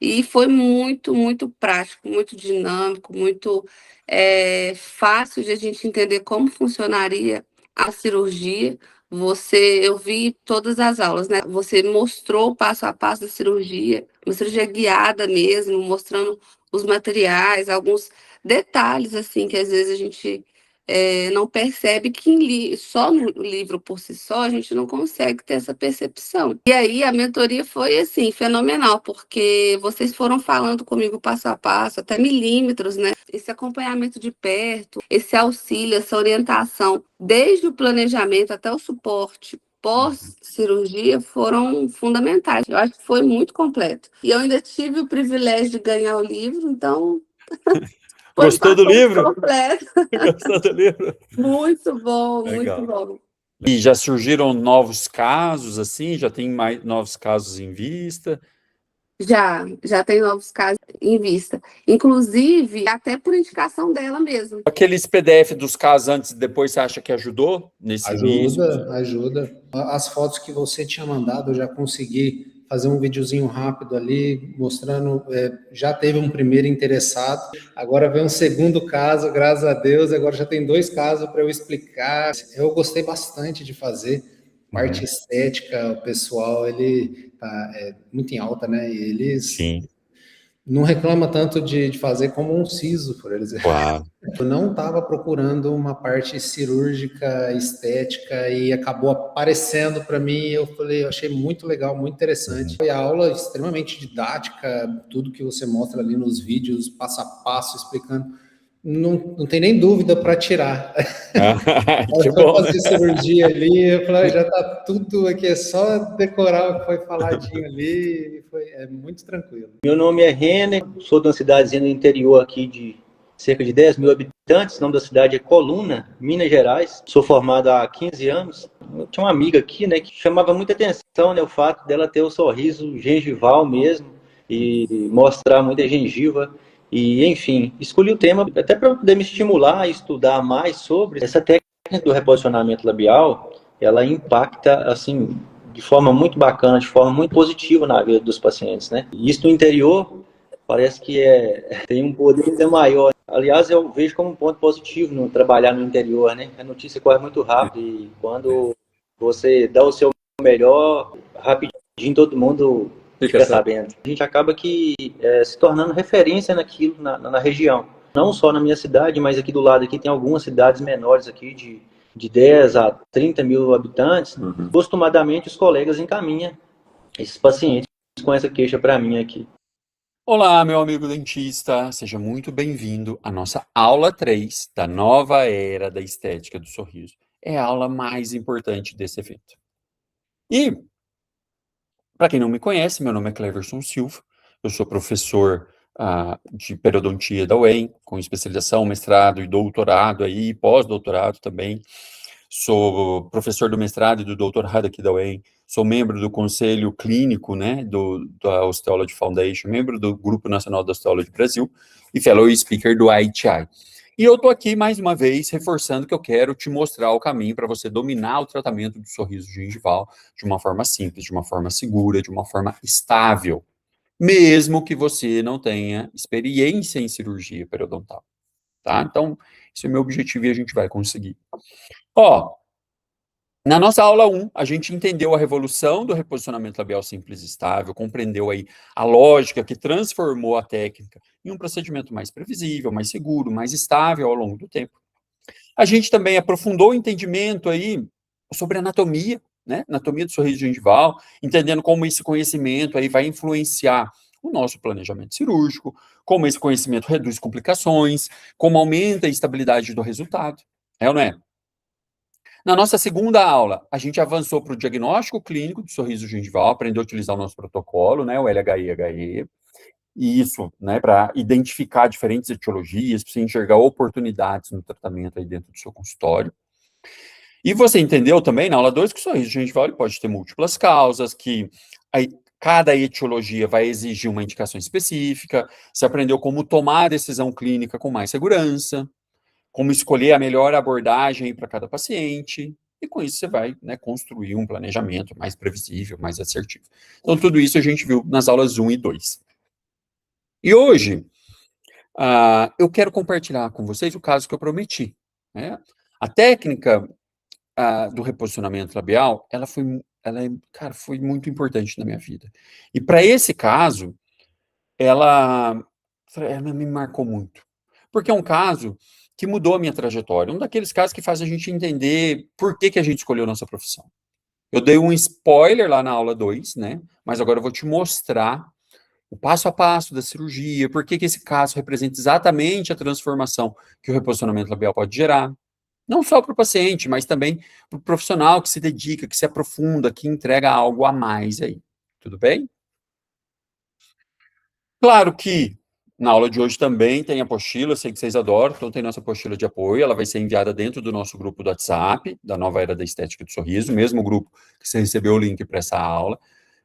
E foi muito, muito prático, muito dinâmico, muito fácil de a gente entender como funcionaria a cirurgia. Eu vi todas as aulas, né? Você mostrou o passo a passo da cirurgia, uma cirurgia guiada mesmo, mostrando os materiais, alguns detalhes assim que às vezes a gente não percebe que só no livro por si só a gente não consegue ter essa percepção. E aí a mentoria foi assim, fenomenal, porque vocês foram falando comigo passo a passo, até milímetros, né? Esse acompanhamento de perto, esse auxílio, essa orientação, desde o planejamento até o suporte pós-cirurgia foram fundamentais. Eu acho que foi muito completo. E eu ainda tive o privilégio de ganhar o livro, então foi um Gostou do pacote livro? completo. Gostou do livro? Muito bom, muito Legal. bom. E já surgiram novos casos, assim? Já tem mais novos casos em vista? Já tem novos casos em vista. Inclusive, até por indicação dela mesmo. Aqueles PDF dos casos antes e depois, você acha que ajudou nesse início? Ajuda, ajuda. As fotos que você tinha mandado, eu já consegui fazer um videozinho rápido ali, mostrando, já teve um primeiro interessado, agora vem um segundo caso, graças a Deus, agora já tem 2 casos para eu explicar. Eu gostei bastante de fazer, parte estética, o pessoal, ele tá muito em alta, né? E eles Sim, não reclama tanto de fazer como um siso, por exemplo. claro. Eu não estava procurando uma parte cirúrgica, estética, e acabou aparecendo para mim. Eu falei, eu achei muito legal, muito interessante. Foi a aula extremamente didática, tudo que você mostra ali nos vídeos, passo a passo, explicando. Não tem nem dúvida para tirar. Que Foi bom. fazer cirurgia ali, eu falei, já está tudo aqui, é só decorar o que foi faladinho ali, é muito tranquilo. Meu nome é Renner, sou de uma cidadezinha no interior aqui de cerca de 10 mil habitantes. O nome da cidade é Coluna, Minas Gerais. Sou formado há 15 anos. Eu tinha uma amiga aqui, né, que chamava muita atenção, né, o fato dela ter o sorriso gengival mesmo e mostrar muita gengiva. E, enfim, escolhi o tema até para poder me estimular a estudar mais sobre essa técnica do reposicionamento labial. Ela impacta, assim, de forma muito bacana, de forma muito positiva na vida dos pacientes, né? E isso no interior parece que tem um poder ainda maior. Aliás, eu vejo como um ponto positivo no trabalhar no interior, né? A notícia corre muito rápido e quando você dá o seu melhor, rapidinho todo mundo fica sabendo. A gente acaba que se tornando referência naquilo na região. Não só na minha cidade, mas aqui do lado aqui tem algumas cidades menores aqui de 10 a 30 mil habitantes. Costumadamente os colegas encaminham esses pacientes com essa queixa para mim aqui. Olá, meu amigo dentista, seja muito bem-vindo à nossa aula 3 da nova era da estética do sorriso. É a aula mais importante desse evento. E, para quem não me conhece, meu nome é Cleverson Silva, eu sou professor de periodontia da UEM, com especialização, mestrado e doutorado aí, pós-doutorado também. Sou professor do mestrado e do doutorado aqui da UEM, sou membro do conselho clínico, né, da Osteology Foundation, membro do Grupo Nacional da Osteology Brasil e fellow speaker do ITI. E eu estou aqui, mais uma vez, reforçando que eu quero te mostrar o caminho para você dominar o tratamento do sorriso gengival de uma forma simples, de uma forma segura, de uma forma estável, mesmo que você não tenha experiência em cirurgia periodontal, tá? Então, esse é o meu objetivo e a gente vai conseguir. Na nossa aula 1, a gente entendeu a revolução do reposicionamento labial simples e estável, compreendeu aí a lógica que transformou a técnica em um procedimento mais previsível, mais seguro, mais estável ao longo do tempo. A gente também aprofundou o entendimento aí sobre anatomia, né? Anatomia do sorriso gengival, entendendo como esse conhecimento aí vai influenciar o nosso planejamento cirúrgico, como esse conhecimento reduz complicações, como aumenta a estabilidade do resultado. É ou não é? Na nossa segunda aula, a gente avançou para o diagnóstico clínico do sorriso gengival, aprendeu a utilizar o nosso protocolo, né, o LHI-HE, e isso, né, para identificar diferentes etiologias, para você enxergar oportunidades no tratamento aí dentro do seu consultório. E você entendeu também, na aula 2, que o sorriso gengival ele pode ter múltiplas causas, que cada etiologia vai exigir uma indicação específica, você aprendeu como tomar a decisão clínica com mais segurança, como escolher a melhor abordagem para cada paciente, e com isso você vai, né, construir um planejamento mais previsível, mais assertivo. Então, tudo isso a gente viu nas aulas 1 e 2. E hoje, eu quero compartilhar com vocês o caso que eu prometi, né? A técnica do reposicionamento labial, cara, foi muito importante na minha vida. E para esse caso, ela me marcou muito. Porque é um caso que mudou a minha trajetória. Um daqueles casos que faz a gente entender por que a gente escolheu nossa profissão. Eu dei um spoiler lá na aula 2, né? Mas agora eu vou te mostrar o passo a passo da cirurgia, por que esse caso representa exatamente a transformação que o reposicionamento labial pode gerar. Não só para o paciente, mas também para o profissional que se dedica, que se aprofunda, que entrega algo a mais aí. Tudo bem? Claro que na aula de hoje também tem apostila, sei que vocês adoram, então tem nossa apostila de apoio, ela vai ser enviada dentro do nosso grupo do WhatsApp, da Nova Era da Estética do Sorriso, mesmo grupo que você recebeu o link para essa aula.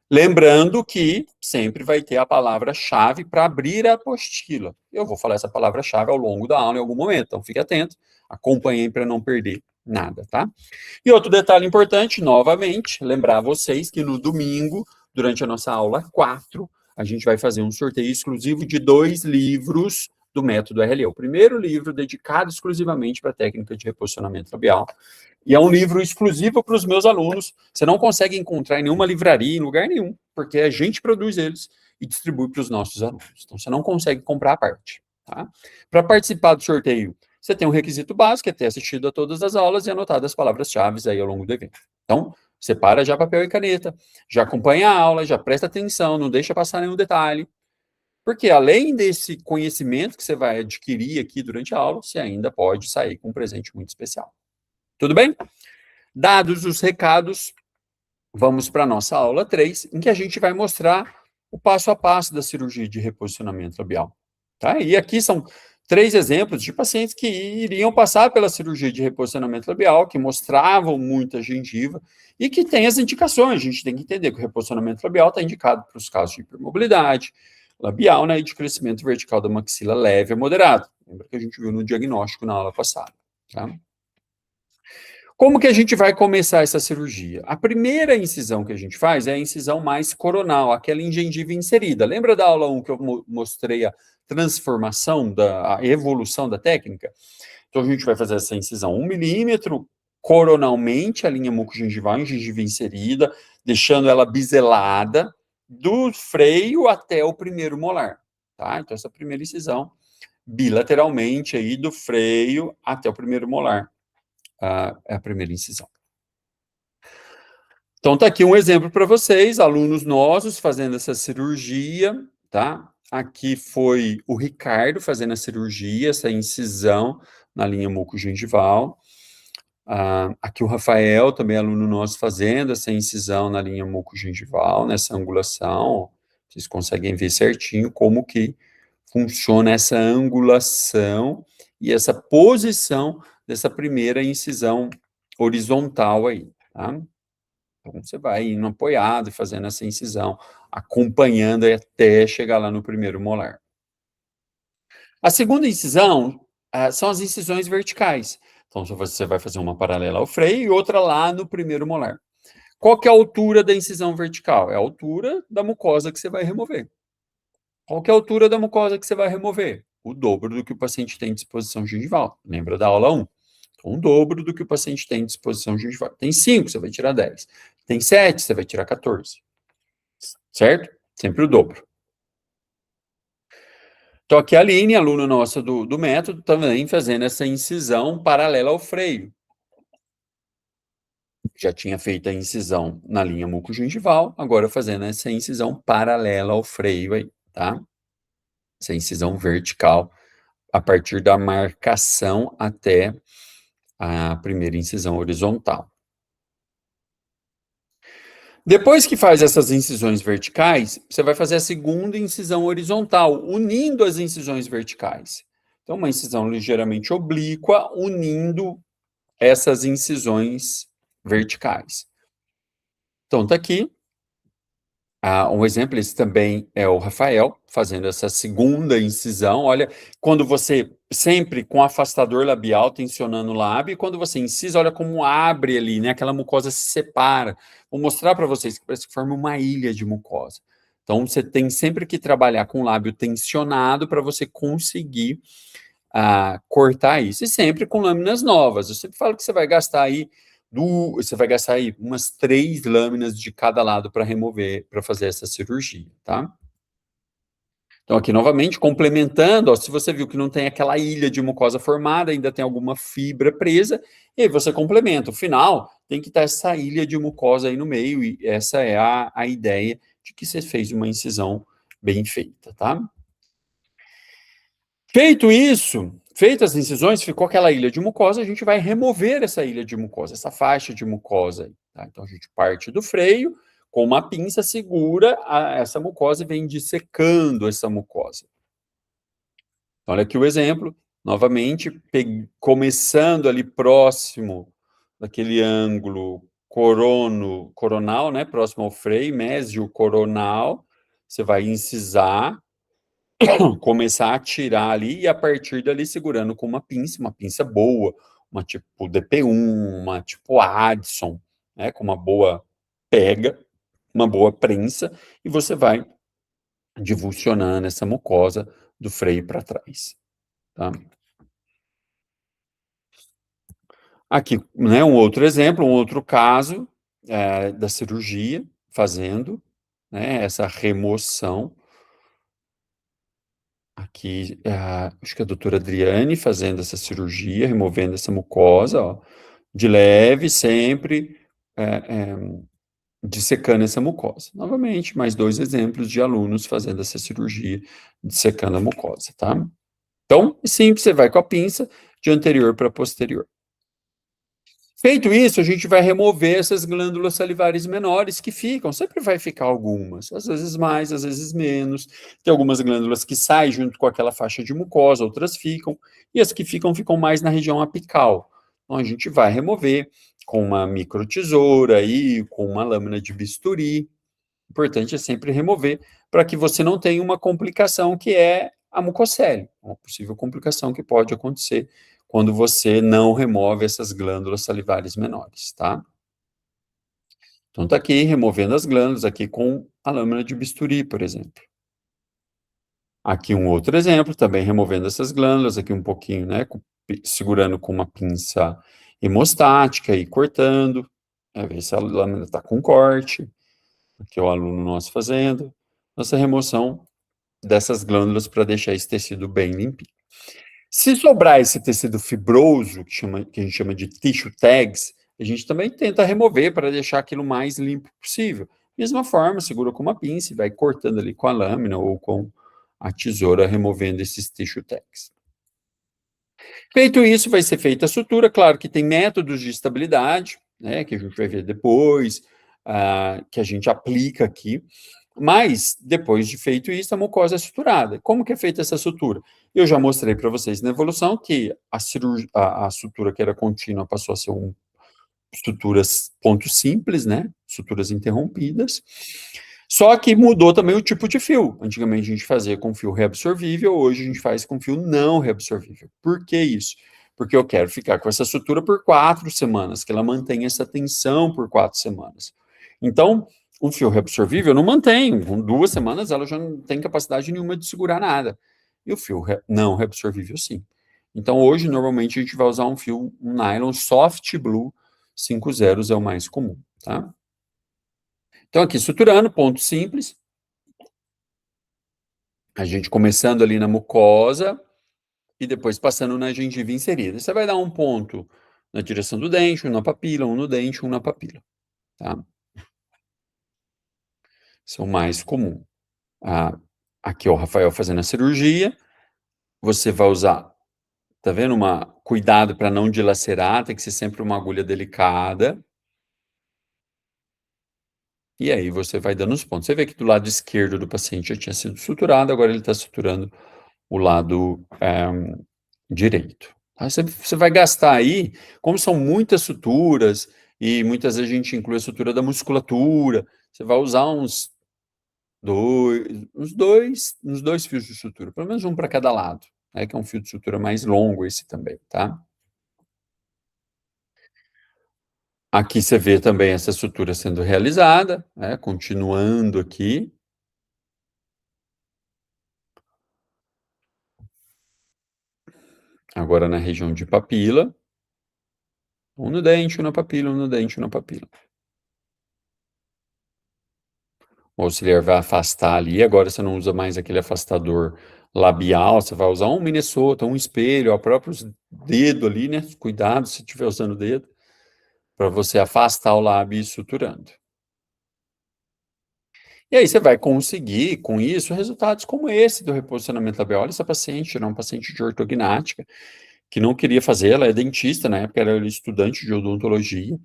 Lembrando que sempre vai ter a palavra-chave para abrir a apostila. Eu vou falar essa palavra-chave ao longo da aula em algum momento, então fique atento, acompanhem para não perder nada, tá? E outro detalhe importante, novamente, lembrar vocês que no domingo, durante a nossa aula 4, a gente vai fazer um sorteio exclusivo de 2 livros do método RLE. O primeiro livro dedicado exclusivamente para a técnica de reposicionamento labial. E é um livro exclusivo para os meus alunos. Você não consegue encontrar em nenhuma livraria, em lugar nenhum, porque a gente produz eles e distribui para os nossos alunos. Então, você não consegue comprar a parte. Tá? Para participar do sorteio, você tem um requisito básico, que é ter assistido a todas as aulas e anotado as palavras-chave aí ao longo do evento. Então, separa já papel e caneta, já acompanha a aula, já presta atenção, não deixa passar nenhum detalhe, porque além desse conhecimento que você vai adquirir aqui durante a aula, você ainda pode sair com um presente muito especial. Tudo bem? Dados os recados, vamos para a nossa aula 3, em que a gente vai mostrar o passo a passo da cirurgia de reposicionamento labial. Tá? E aqui são 3 exemplos de pacientes que iriam passar pela cirurgia de reposicionamento labial, que mostravam muita gengiva e que tem as indicações. A gente tem que entender que o reposicionamento labial está indicado para os casos de hipermobilidade labial, né, e de crescimento vertical da maxila leve a moderado. Lembra que a gente viu no diagnóstico na aula passada. Tá? Como que a gente vai começar essa cirurgia? A primeira incisão que a gente faz é a incisão mais coronal, aquela em gengiva inserida. Lembra da aula 1 que eu mostrei a transformação, a evolução da técnica? Então, a gente vai fazer essa incisão 1 milímetro, coronalmente, a linha mucogengival em gengiva inserida, deixando ela biselada, do freio até o primeiro molar. Tá? Então, essa primeira incisão, bilateralmente, aí, do freio até o primeiro molar. É a primeira incisão. Então, tá aqui um exemplo para vocês, alunos nossos fazendo essa cirurgia, tá? Aqui foi o Ricardo fazendo a cirurgia, essa incisão na linha mucogengival. Aqui o Rafael, também aluno nosso, fazendo essa incisão na linha mucogengival, nessa angulação. Vocês conseguem ver certinho como que funciona essa angulação e essa posição dessa primeira incisão horizontal aí, tá? Então, você vai indo apoiado e fazendo essa incisão, acompanhando até chegar lá no primeiro molar. A segunda incisão são as incisões verticais. Então, você vai fazer uma paralela ao freio e outra lá no primeiro molar. Qual que é a altura da incisão vertical? É a altura da mucosa que você vai remover. Qual que é a altura da mucosa que você vai remover? O dobro do que o paciente tem de disposição gengival. Lembra da aula 1? Então, o dobro do que o paciente tem de disposição gengival. Tem 5, você vai tirar 10. Tem 7, você vai tirar 14. Certo? Sempre o dobro. Então, aqui a Aline, aluna nossa do método, também fazendo essa incisão paralela ao freio. Já tinha feito a incisão na linha mucogengival, agora fazendo essa incisão paralela ao freio aí, tá? Essa incisão vertical, a partir da marcação até a primeira incisão horizontal. Depois que faz essas incisões verticais, você vai fazer a segunda incisão horizontal, unindo as incisões verticais. Então, uma incisão ligeiramente oblíqua, unindo essas incisões verticais. Então, tá aqui. Um exemplo, esse também é o Rafael, fazendo essa segunda incisão. Olha, quando você, sempre com afastador labial, tensionando o lábio, e quando você incisa, olha como abre ali, né? Aquela mucosa se separa. Vou mostrar para vocês que parece que forma uma ilha de mucosa. Então, você tem sempre que trabalhar com o lábio tensionado para você conseguir cortar isso. E sempre com lâminas novas. Eu sempre falo que você vai gastar aí umas 3 lâminas de cada lado para remover, para fazer essa cirurgia, tá? Então, aqui novamente, complementando, ó, se você viu que não tem aquela ilha de mucosa formada, ainda tem alguma fibra presa, e aí você complementa. O final tem que estar essa ilha de mucosa aí no meio, e essa é a ideia de que você fez uma incisão bem feita, tá? Feito isso, feitas as incisões, ficou aquela ilha de mucosa, a gente vai remover essa ilha de mucosa, essa faixa de mucosa aí, tá? Então, a gente parte do freio, com uma pinça, segura essa mucosa e vem dissecando essa mucosa. Olha aqui o exemplo, novamente, começando ali próximo daquele ângulo coronal, né, próximo ao freio, mésio coronal, você vai incisar, começar a tirar ali, e a partir dali segurando com uma pinça boa, uma tipo DP1, uma tipo Addison, né, com uma boa pega, uma boa prensa, e você vai divulsionando essa mucosa do freio para trás. Tá? Aqui, né, um outro exemplo, um outro caso da cirurgia, fazendo, né, essa remoção. Aqui, acho que a doutora Adriane fazendo essa cirurgia, removendo essa mucosa, ó, de leve, sempre, dissecando essa mucosa. Novamente, mais 2 exemplos de alunos fazendo essa cirurgia, dissecando a mucosa, tá? Então, simples, você vai com a pinça de anterior para posterior. Feito isso, a gente vai remover essas glândulas salivares menores que ficam, sempre vai ficar algumas, às vezes mais, às vezes menos. Tem algumas glândulas que saem junto com aquela faixa de mucosa, outras ficam, e as que ficam, ficam mais na região apical. Então, a gente vai remover com uma microtesoura aí, com uma lâmina de bisturi. O importante é sempre remover para que você não tenha uma complicação que é a mucocele, uma possível complicação que pode acontecer quando você não remove essas glândulas salivares menores, tá? Então, tá aqui removendo as glândulas, aqui com a lâmina de bisturi, por exemplo. Aqui um outro exemplo, também removendo essas glândulas, aqui um pouquinho, né, segurando com uma pinça hemostática e cortando, ver se a lâmina está com corte. Aqui é o aluno nosso fazendo essa remoção dessas glândulas para deixar esse tecido bem limpinho. Se sobrar esse tecido fibroso, que a gente chama de tissue tags, a gente também tenta remover para deixar aquilo mais limpo possível. Mesma forma, segura com uma pinça e vai cortando ali com a lâmina ou com a tesoura, removendo esses tissue tags. Feito isso, vai ser feita a sutura. Claro que tem métodos de estabilidade, né, que a gente vai ver depois, que a gente aplica aqui. Mas, depois de feito isso, a mucosa é suturada. Como que é feita essa sutura? Eu já mostrei para vocês na evolução que a sutura que era contínua passou a ser suturas ponto simples, né? Suturas interrompidas. Só que mudou também o tipo de fio. Antigamente a gente fazia com fio reabsorvível, hoje a gente faz com fio não reabsorvível. Por que isso? Porque eu quero ficar com essa sutura por 4 semanas, que ela mantenha essa tensão por 4 semanas. Então, um fio reabsorvível não mantém, com 2 semanas ela já não tem capacidade nenhuma de segurar nada. E o fio não reabsorvível, sim. Então, hoje, normalmente, a gente vai usar um nylon soft blue 5 zeros, é o mais comum, tá? Então, aqui, suturando, ponto simples. A gente começando ali na mucosa e depois passando na gengiva inserida. Você vai dar um ponto na direção do dente, um na papila, um no dente, um na papila, tá? Esse é o mais comum. Aqui é o Rafael fazendo a cirurgia. Você vai usar, tá vendo? Cuidado para não dilacerar, tem que ser sempre uma agulha delicada. E aí você vai dando os pontos. Você vê que do lado esquerdo do paciente já tinha sido suturado, agora ele está suturando o lado direito. Tá? Você vai gastar aí, como são muitas suturas, e muitas vezes a gente inclui a sutura da musculatura, você vai usar uns dois fios de sutura, pelo menos um para cada lado, né, que é um fio de sutura mais longo esse também, tá? Aqui você vê também essa sutura sendo realizada, né, continuando aqui. Agora na região de papila. Um no dente, um na papila, um no dente, um na papila. O auxiliar vai afastar ali, agora você não usa mais aquele afastador labial, você vai usar um Minnesota, um espelho, o próprio dedo ali, né? Cuidado se estiver usando o dedo, para você afastar o lábio e ir suturando. E aí você vai conseguir, com isso, resultados como esse do reposicionamento labial. Olha essa paciente, era uma paciente de ortognática, que não queria fazer, ela é dentista, na época era estudante de odontologia,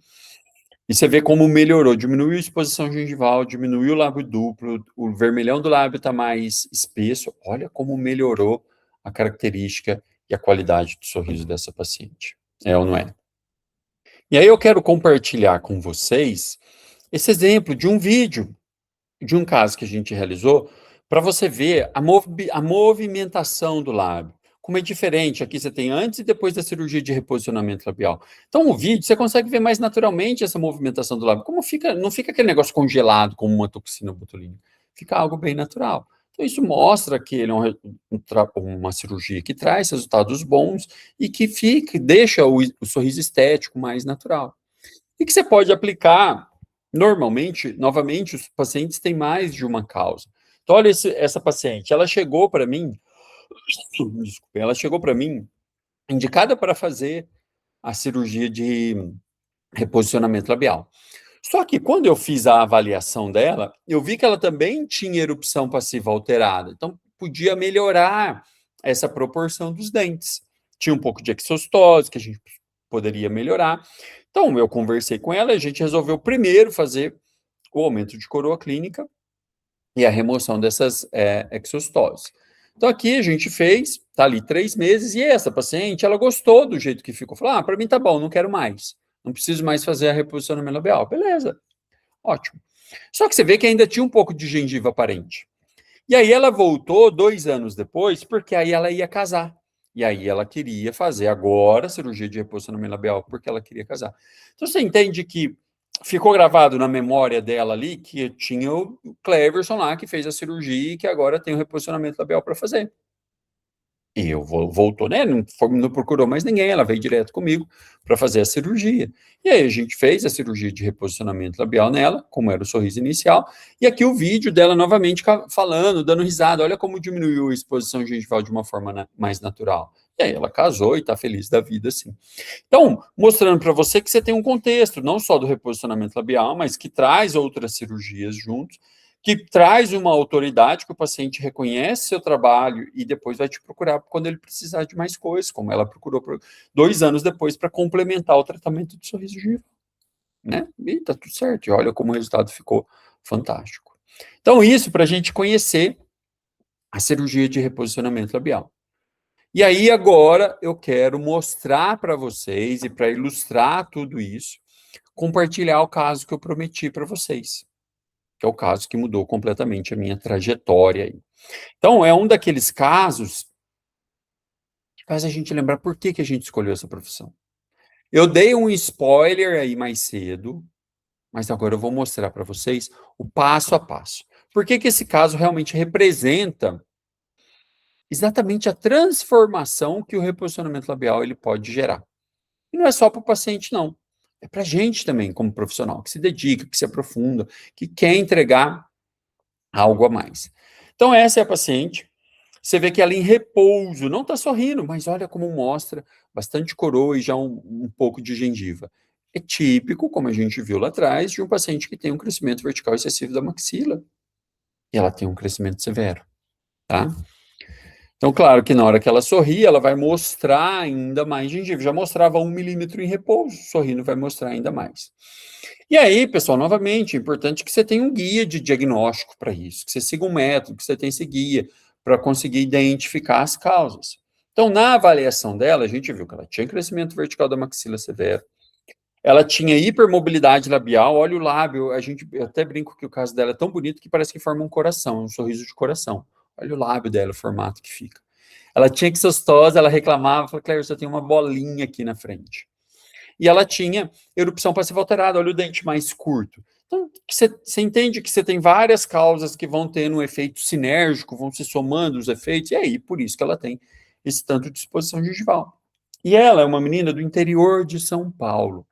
e você vê como melhorou, diminuiu a exposição gengival, diminuiu o lábio duplo, o vermelhão do lábio está mais espesso, olha como melhorou a característica e a qualidade do sorriso dessa paciente, é ou não é? E aí eu quero compartilhar com vocês esse exemplo de um vídeo, de um caso que a gente realizou, para você ver a movimentação do lábio. Como é diferente, aqui você tem antes e depois da cirurgia de reposicionamento labial. Então, o vídeo, você consegue ver mais naturalmente essa movimentação do lábio. Como fica, não fica aquele negócio congelado, como uma toxina botulínica. Fica algo bem natural. Então, isso mostra que ele é uma cirurgia que traz resultados bons e que deixa o sorriso estético mais natural. E que você pode aplicar, normalmente, novamente, os pacientes têm mais de uma causa. Então, olha essa paciente, ela chegou para mim, desculpa, ela chegou para mim indicada para fazer a cirurgia de reposicionamento labial. Só que quando eu fiz a avaliação dela, eu vi que ela também tinha erupção passiva alterada. Então, podia melhorar essa proporção dos dentes. Tinha um pouco de exostose, que a gente poderia melhorar. Então, eu conversei com ela e a gente resolveu primeiro fazer o aumento de coroa clínica e a remoção dessas exostoses. Então, aqui a gente fez, tá ali 3 meses, e essa paciente, ela gostou do jeito que ficou. Falou, para mim tá bom, não quero mais. Não preciso mais fazer a reposição labial. Beleza, ótimo. Só que você vê que ainda tinha um pouco de gengiva aparente. E aí ela voltou 2 anos depois, porque aí ela ia casar. E aí ela queria fazer agora a cirurgia de reposicionamento labial, porque ela queria casar. Então você entende que ficou gravado na memória dela ali que tinha o Cleverson lá que fez a cirurgia e que agora tem o reposicionamento labial para fazer. E eu voltou, né? Não procurou mais ninguém, ela veio direto comigo para fazer a cirurgia. E aí a gente fez a cirurgia de reposicionamento labial nela, como era o sorriso inicial, e aqui o vídeo dela novamente falando, dando risada, olha como diminuiu a exposição gengival de uma forma mais natural. E aí ela casou e está feliz da vida, assim. Então, mostrando para você que você tem um contexto, não só do reposicionamento labial, mas que traz outras cirurgias juntos, que traz uma autoridade que o paciente reconhece seu trabalho e depois vai te procurar quando ele precisar de mais coisas, como ela procurou 2 anos depois para complementar o tratamento do sorriso gengival, né? E tá tudo certo, e olha como o resultado ficou fantástico. Então, isso para a gente conhecer a cirurgia de reposicionamento labial. E aí, agora, eu quero mostrar para vocês, e para ilustrar tudo isso, compartilhar o caso que eu prometi para vocês, que é o caso que mudou completamente a minha trajetória aí. Então, é um daqueles casos que faz a gente lembrar por que a gente escolheu essa profissão. Eu dei um spoiler aí mais cedo, mas agora eu vou mostrar para vocês o passo a passo. Por que esse caso realmente representa exatamente a transformação que o reposicionamento labial ele pode gerar. E não é só para o paciente, não. É para a gente também, como profissional, que se dedica, que se aprofunda, que quer entregar algo a mais. Então, essa é a paciente. Você vê que ela em repouso, não está sorrindo, mas olha como mostra bastante coroa e já um pouco de gengiva. É típico, como a gente viu lá atrás, de um paciente que tem um crescimento vertical excessivo da maxila. E ela tem um crescimento severo, tá? Então, claro que na hora que ela sorri, ela vai mostrar ainda mais gengiva. Já mostrava 1 milímetro em repouso, sorrindo vai mostrar ainda mais. E aí, pessoal, novamente, é importante que você tenha um guia de diagnóstico para isso, que você siga um método, que você tenha esse guia para conseguir identificar as causas. Então, na avaliação dela, a gente viu que ela tinha crescimento vertical da maxila severo, ela tinha hipermobilidade labial, olha o lábio, eu até brinco que o caso dela é tão bonito que parece que forma um coração, um sorriso de coração. Olha o lábio dela, o formato que fica. Ela tinha exostose, ela reclamava, falou, Claire, você tem uma bolinha aqui na frente. E ela tinha erupção passiva alterada, olha o dente mais curto. Então, você entende que você tem várias causas que vão tendo um efeito sinérgico, vão se somando os efeitos, e aí, por isso que ela tem esse tanto de exposição gengival. E ela é uma menina do interior de São Paulo.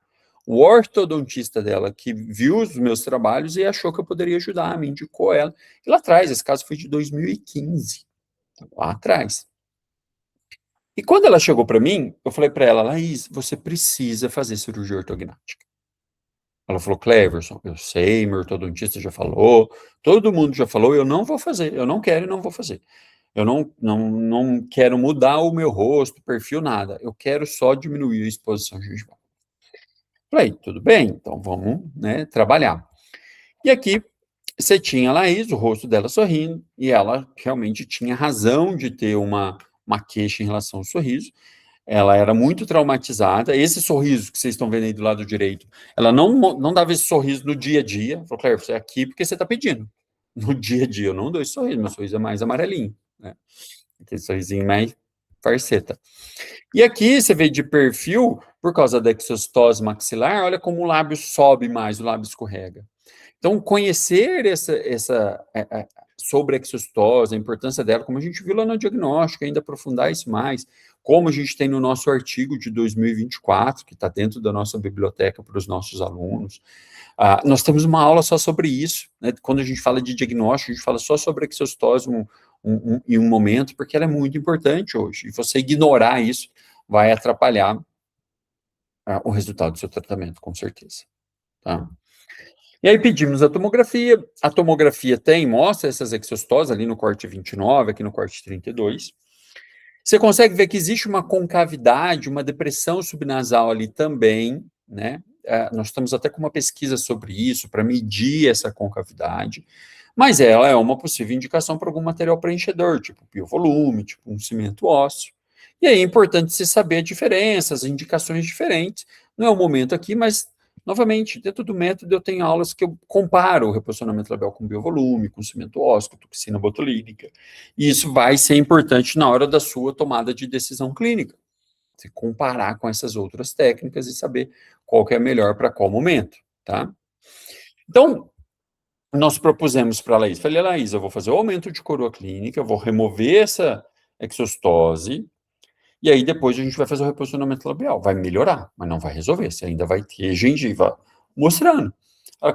O ortodontista dela, que viu os meus trabalhos e achou que eu poderia ajudar, me indicou ela. E lá atrás, esse caso foi de 2015, lá atrás. E quando ela chegou para mim, eu falei para ela, Laís, você precisa fazer cirurgia ortognática. Ela falou, Cleverson, eu sei, meu ortodontista já falou, todo mundo já falou, eu não vou fazer, eu não quero e não vou fazer. Eu não quero mudar o meu rosto, perfil, nada. Eu quero só diminuir a exposição gengival. Falei, tudo bem, então vamos, né, trabalhar. E aqui você tinha a Laís, o rosto dela sorrindo, e ela realmente tinha razão de ter uma queixa em relação ao sorriso. Ela era muito traumatizada. Esse sorriso que vocês estão vendo aí do lado direito, ela não dava esse sorriso no dia a dia. Falou, Claire, você é aqui porque você está pedindo. No dia a dia eu não dou esse sorriso, meu sorriso é mais amarelinho, né? Aquele sorrisinho mais farceta. E aqui você vê de perfil, por causa da exostose maxilar, olha como o lábio sobe mais, o lábio escorrega. Então, conhecer sobre a exostose, a importância dela, como a gente viu lá no diagnóstico, ainda aprofundar isso mais, como a gente tem no nosso artigo de 2024, que está dentro da nossa biblioteca para os nossos alunos. Nós temos uma aula só sobre isso, né? Quando a gente fala de diagnóstico, a gente fala só sobre a exostose em um momento, porque ela é muito importante hoje, e você ignorar isso vai atrapalhar o resultado do seu tratamento, com certeza. Tá? E aí pedimos a tomografia mostra essas exostoses ali no corte 29, aqui no corte 32. Você consegue ver que existe uma concavidade, uma depressão subnasal ali também, né? Nós estamos até com uma pesquisa sobre isso, para medir essa concavidade, mas ela é uma possível indicação para algum material preenchedor, tipo biovolume, tipo um cimento ósseo. E aí é importante se saber a diferença, as indicações diferentes. Não é o momento aqui, mas, novamente, dentro do método eu tenho aulas que eu comparo o reposicionamento labial com biovolume, com cimento ósseo, com toxina botulínica. E isso vai ser importante na hora da sua tomada de decisão clínica. Você comparar com essas outras técnicas e saber qual que é melhor para qual momento, tá? Então, nós propusemos para a Laís, falei, Laís, eu vou fazer o aumento de coroa clínica, eu vou remover essa exostose, e aí depois a gente vai fazer o reposicionamento labial. Vai melhorar, mas não vai resolver. Você ainda vai ter gengiva mostrando.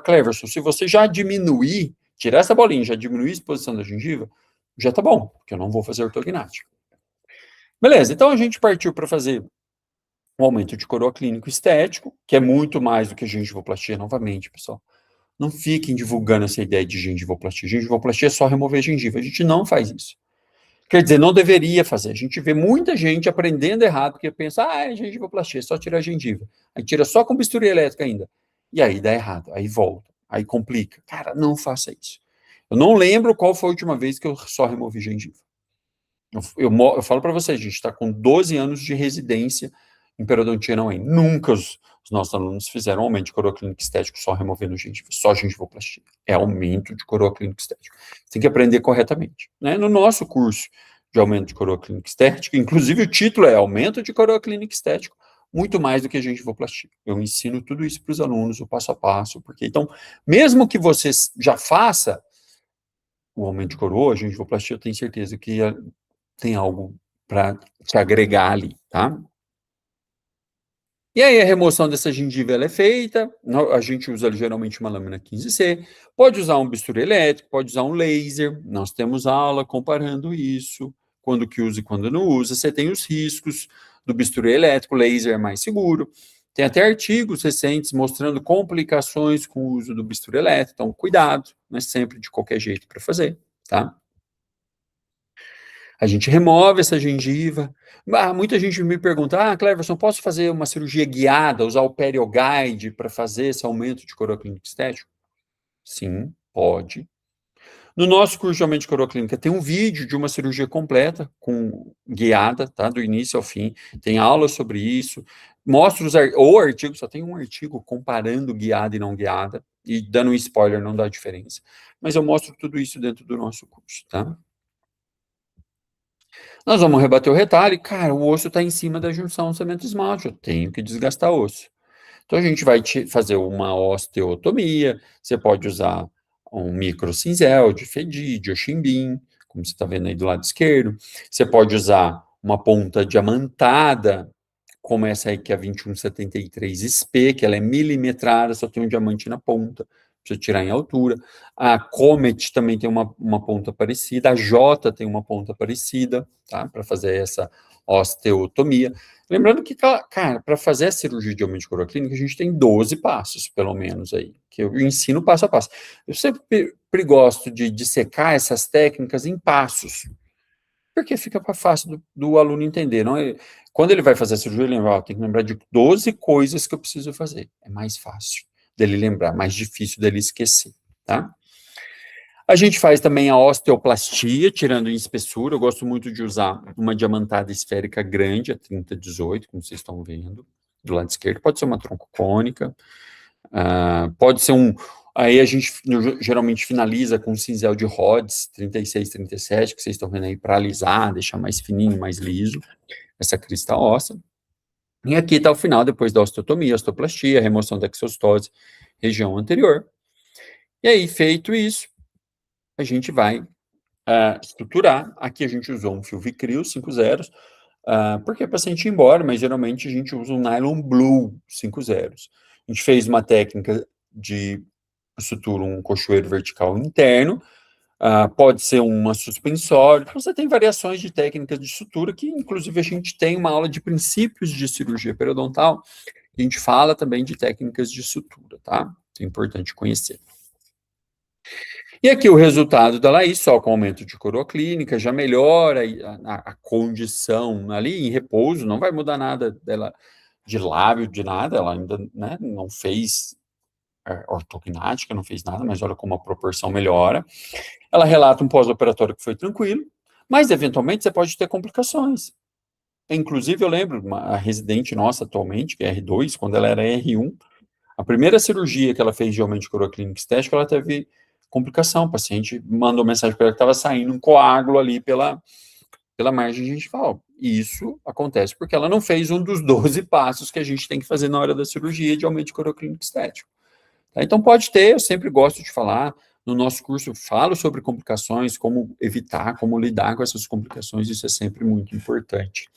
Cleverson, se você já diminuir, tirar essa bolinha, já diminuir a exposição da gengiva, já tá bom, porque eu não vou fazer ortognática. Beleza, então a gente partiu para fazer um aumento de coroa clínico estético, que é muito mais do que gengivoplastia, novamente, pessoal. Não fiquem divulgando essa ideia de gengivoplastia. Gengivoplastia é só remover a gengiva. A gente não faz isso. Quer dizer, não deveria fazer. A gente vê muita gente aprendendo errado, porque pensa, é gengivoplastia, é só tirar a gengiva. Aí tira só com bisturi elétrica ainda. E aí dá errado, aí volta, aí complica. Cara, não faça isso. Eu não lembro qual foi a última vez que eu só removi gengiva. Eu falo para vocês, a gente está com 12 anos de residência em periodontia não é. Nunca os nossos alunos fizeram aumento de coroa clínica estético só removendo gengiva, só gengivoplastia. É aumento de coroa clínica estético. Tem que aprender corretamente. Né? No nosso curso de aumento de coroa clínica estética, inclusive o título é aumento de coroa clínica estético, muito mais do que gengivoplastia. Eu ensino tudo isso para os alunos, o passo a passo, porque então, mesmo que você já faça o aumento de coroa, a gengivoplastia, eu tenho certeza que tem algo para te agregar ali, tá? E aí a remoção dessa gengiva ela é feita, a gente usa geralmente uma lâmina 15C, pode usar um bisturi elétrico, pode usar um laser, nós temos aula comparando isso, quando que usa e quando não usa, você tem os riscos do bisturi elétrico, laser é mais seguro, tem até artigos recentes mostrando complicações com o uso do bisturi elétrico, então cuidado, não é sempre de qualquer jeito para fazer, tá? A gente remove essa gengiva. Muita gente me pergunta, Cleverson, posso fazer uma cirurgia guiada, usar o PerioGuide para fazer esse aumento de coroa clínica estético? Sim, pode. No nosso curso de aumento de coroa clínica tem um vídeo de uma cirurgia completa, guiada, tá, do início ao fim, tem aula sobre isso, mostra o artigo, só tem um artigo comparando guiada e não guiada, e dando um spoiler, não dá diferença. Mas eu mostro tudo isso dentro do nosso curso, tá? Nós vamos rebater o retalho e, cara, o osso está em cima da junção cemento-esmalte, eu tenho que desgastar osso. Então, a gente vai fazer uma osteotomia, você pode usar um microcinzel de Fedi, de Oximbim, como você está vendo aí do lado esquerdo. Você pode usar uma ponta diamantada como essa aí que é a 2173SP, que ela é milimetrada, só tem um diamante na ponta, precisa tirar em altura. A Comet também tem uma ponta parecida, a J tem uma ponta parecida, tá? Para fazer essa osteotomia. Lembrando que, cara, para fazer a cirurgia de aumento de coroaclínica, a gente tem 12 passos, pelo menos, aí, que eu ensino passo a passo. Eu sempre gosto de dissecar essas técnicas em passos, porque fica fácil do aluno entender. Não é, quando ele vai fazer a cirurgia, ele lembra, tem que lembrar de 12 coisas que eu preciso fazer. É mais fácil dele lembrar, mais difícil dele esquecer, tá? A gente faz também a osteoplastia, tirando em espessura. Eu gosto muito de usar uma diamantada esférica grande, a 3018, como vocês estão vendo, do lado esquerdo. Pode ser uma troncocônica, pode ser Aí a gente geralmente finaliza com um cinzel de Rhodes 36, 37, que vocês estão vendo aí, para alisar, deixar mais fininho, mais liso, essa crista óssea. E aqui está o final, depois da osteotomia, osteoplastia, remoção da exostose, região anterior. E aí, feito isso, a gente vai estruturar. Aqui a gente usou um fio Vicryl 5 zeros, porque é paciente ir embora, mas geralmente a gente usa um nylon blue 5 zeros. A gente fez uma técnica de sutura, um cochoeiro vertical interno, pode ser uma suspensória. Então, você tem variações de técnicas de sutura, que inclusive a gente tem uma aula de princípios de cirurgia periodontal, a gente fala também de técnicas de sutura, tá? É importante conhecer. E aqui o resultado da Laís, só com aumento de coroa clínica, já melhora a condição ali em repouso, não vai mudar nada dela de lábio, de nada, ela ainda, né, não fez ortognática, não fez nada, mas olha como a proporção melhora. Ela relata um pós-operatório que foi tranquilo, mas eventualmente você pode ter complicações. Inclusive, eu lembro, a residente nossa atualmente, que é R2, quando ela era R1, a primeira cirurgia que ela fez de aumento de coroa clínica estética, ela teve complicação. O paciente mandou mensagem para ela que estava saindo um coágulo ali pela margem gengival. E isso acontece porque ela não fez um dos 12 passos que a gente tem que fazer na hora da cirurgia de aumento de coroa clínica estético. Tá? Então, pode ter, eu sempre gosto de falar, no nosso curso eu falo sobre complicações, como evitar, como lidar com essas complicações, isso é sempre muito importante.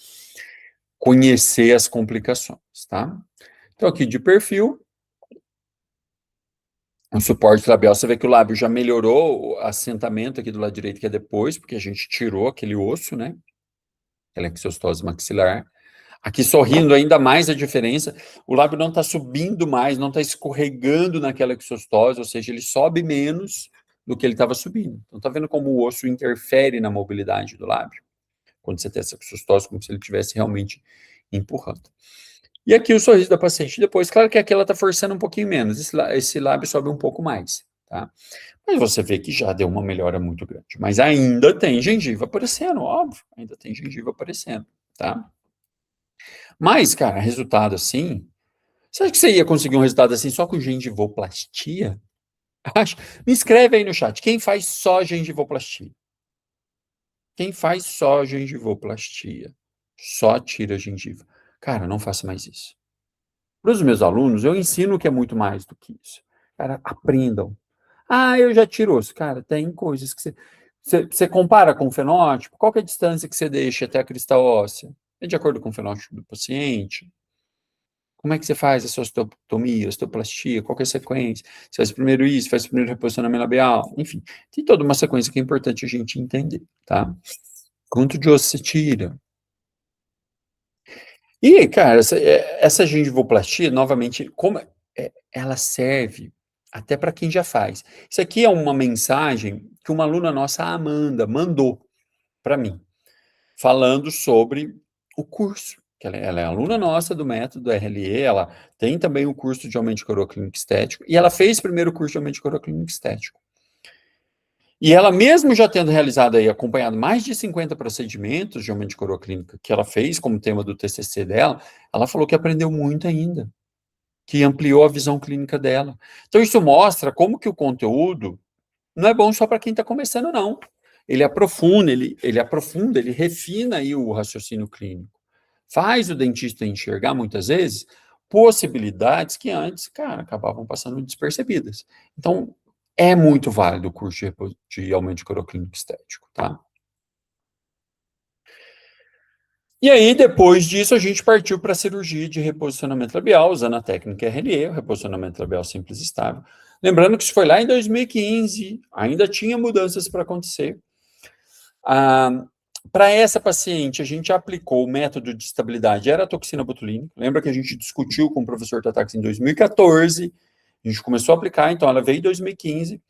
Conhecer as complicações, tá? Então, aqui de perfil, o suporte labial, você vê que o lábio já melhorou o assentamento aqui do lado direito, que é depois, porque a gente tirou aquele osso, né? Aquela exostose maxilar. Aqui sorrindo ainda mais a diferença, o lábio não está subindo mais, não está escorregando naquela exostose, ou seja, ele sobe menos do que ele estava subindo. Então, está vendo como o osso interfere na mobilidade do lábio? Quando você tem essa exostose, como se ele estivesse realmente empurrando. E aqui o sorriso da paciente depois, claro que aqui ela está forçando um pouquinho menos, esse lábio sobe um pouco mais, tá? Mas você vê que já deu uma melhora muito grande. Mas ainda tem gengiva aparecendo, óbvio, ainda tem gengiva aparecendo, tá? Mas, cara, resultado assim, você acha que você ia conseguir um resultado assim só com gengivoplastia? Me escreve aí no chat, quem faz só gengivoplastia? Quem faz só gengivoplastia? Só tira a gengiva. Cara, não faça mais isso. Para os meus alunos, eu ensino que é muito mais do que isso. Cara, aprendam. Eu já tiro osso. Cara, tem coisas que você compara com o fenótipo, qual que é a distância que você deixa até a crista óssea? É de acordo com o fenótipo do paciente? Como é que você faz a sua osteotomia, osteoplastia? Qual que é a sequência? Você faz primeiro isso, faz primeiro reposicionamento labial, enfim. Tem toda uma sequência que é importante a gente entender, tá? Quanto de osso você tira? E, cara, essa gengivoplastia, novamente, como ela serve até para quem já faz. Isso aqui é uma mensagem que uma aluna nossa, a Amanda, mandou para mim, falando sobre o curso. Que ela é aluna nossa do método RLE, ela tem também o curso de aumento de coroa clínico estético, e ela fez primeiro o curso de aumento de coroa clínico estético. E ela, mesmo já tendo realizado aí, acompanhado mais de 50 procedimentos de aumento de coroa clínica que ela fez como tema do TCC dela, ela falou que aprendeu muito ainda, que ampliou a visão clínica dela. Então, isso mostra como que o conteúdo não é bom só para quem está começando, não. Ele aprofunda, ele refina aí o raciocínio clínico. Faz o dentista enxergar, muitas vezes, possibilidades que antes, cara, acabavam passando despercebidas. Então, é muito válido o curso de aumento de coroa clínico estético, tá? E aí, depois disso, a gente partiu para a cirurgia de reposicionamento labial, usando a técnica RLE, o reposicionamento labial simples e estável. Lembrando que isso foi lá em 2015, ainda tinha mudanças para acontecer. Para essa paciente, a gente aplicou o método de estabilidade, era a toxina botulínica. Lembra que a gente discutiu com o professor Tatax em 2014, a gente começou a aplicar, então ela veio em 2015,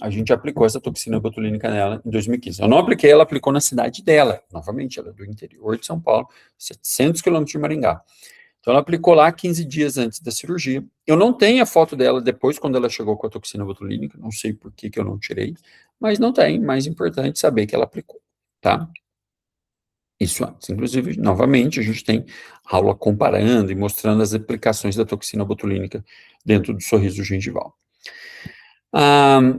a gente aplicou essa toxina botulínica nela em 2015. Eu não apliquei, ela aplicou na cidade dela, novamente, ela é do interior de São Paulo, 700 quilômetros de Maringá. Então ela aplicou lá 15 dias antes da cirurgia. Eu não tenho a foto dela depois, quando ela chegou com a toxina botulínica, não sei por que eu não tirei, mas não tem, mais importante saber que ela aplicou, tá? Isso antes. Inclusive, novamente, a gente tem aula comparando e mostrando as aplicações da toxina botulínica dentro do sorriso gengival.